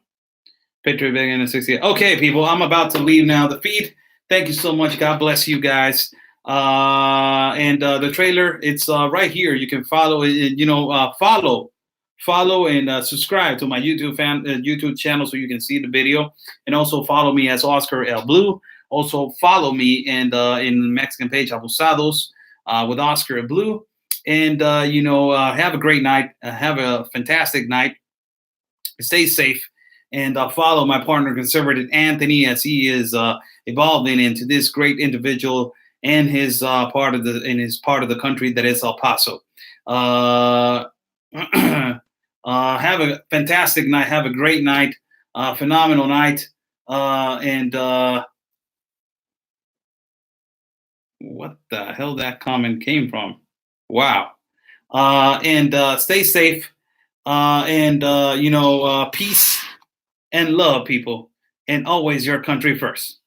Patriot Big in 68. Okay, people, I'm about to leave now. The feed. Thank you so much. God bless you guys. And the trailer, it's right here. You can follow it. Follow and subscribe to my YouTube channel so you can see the video, and also follow me as Oscar L Blue. Also follow me and in Mexican page Abusados with Oscar L Blue. And have a great night. Have a fantastic night. Stay safe. And follow my partner, Conservative Anthony, as he is evolving into this great individual and his part of the country that is El Paso. Have a fantastic night. Have a great night. Phenomenal night. And what the hell that comment came from? Wow. And stay safe. And peace and love, people, and always your country first.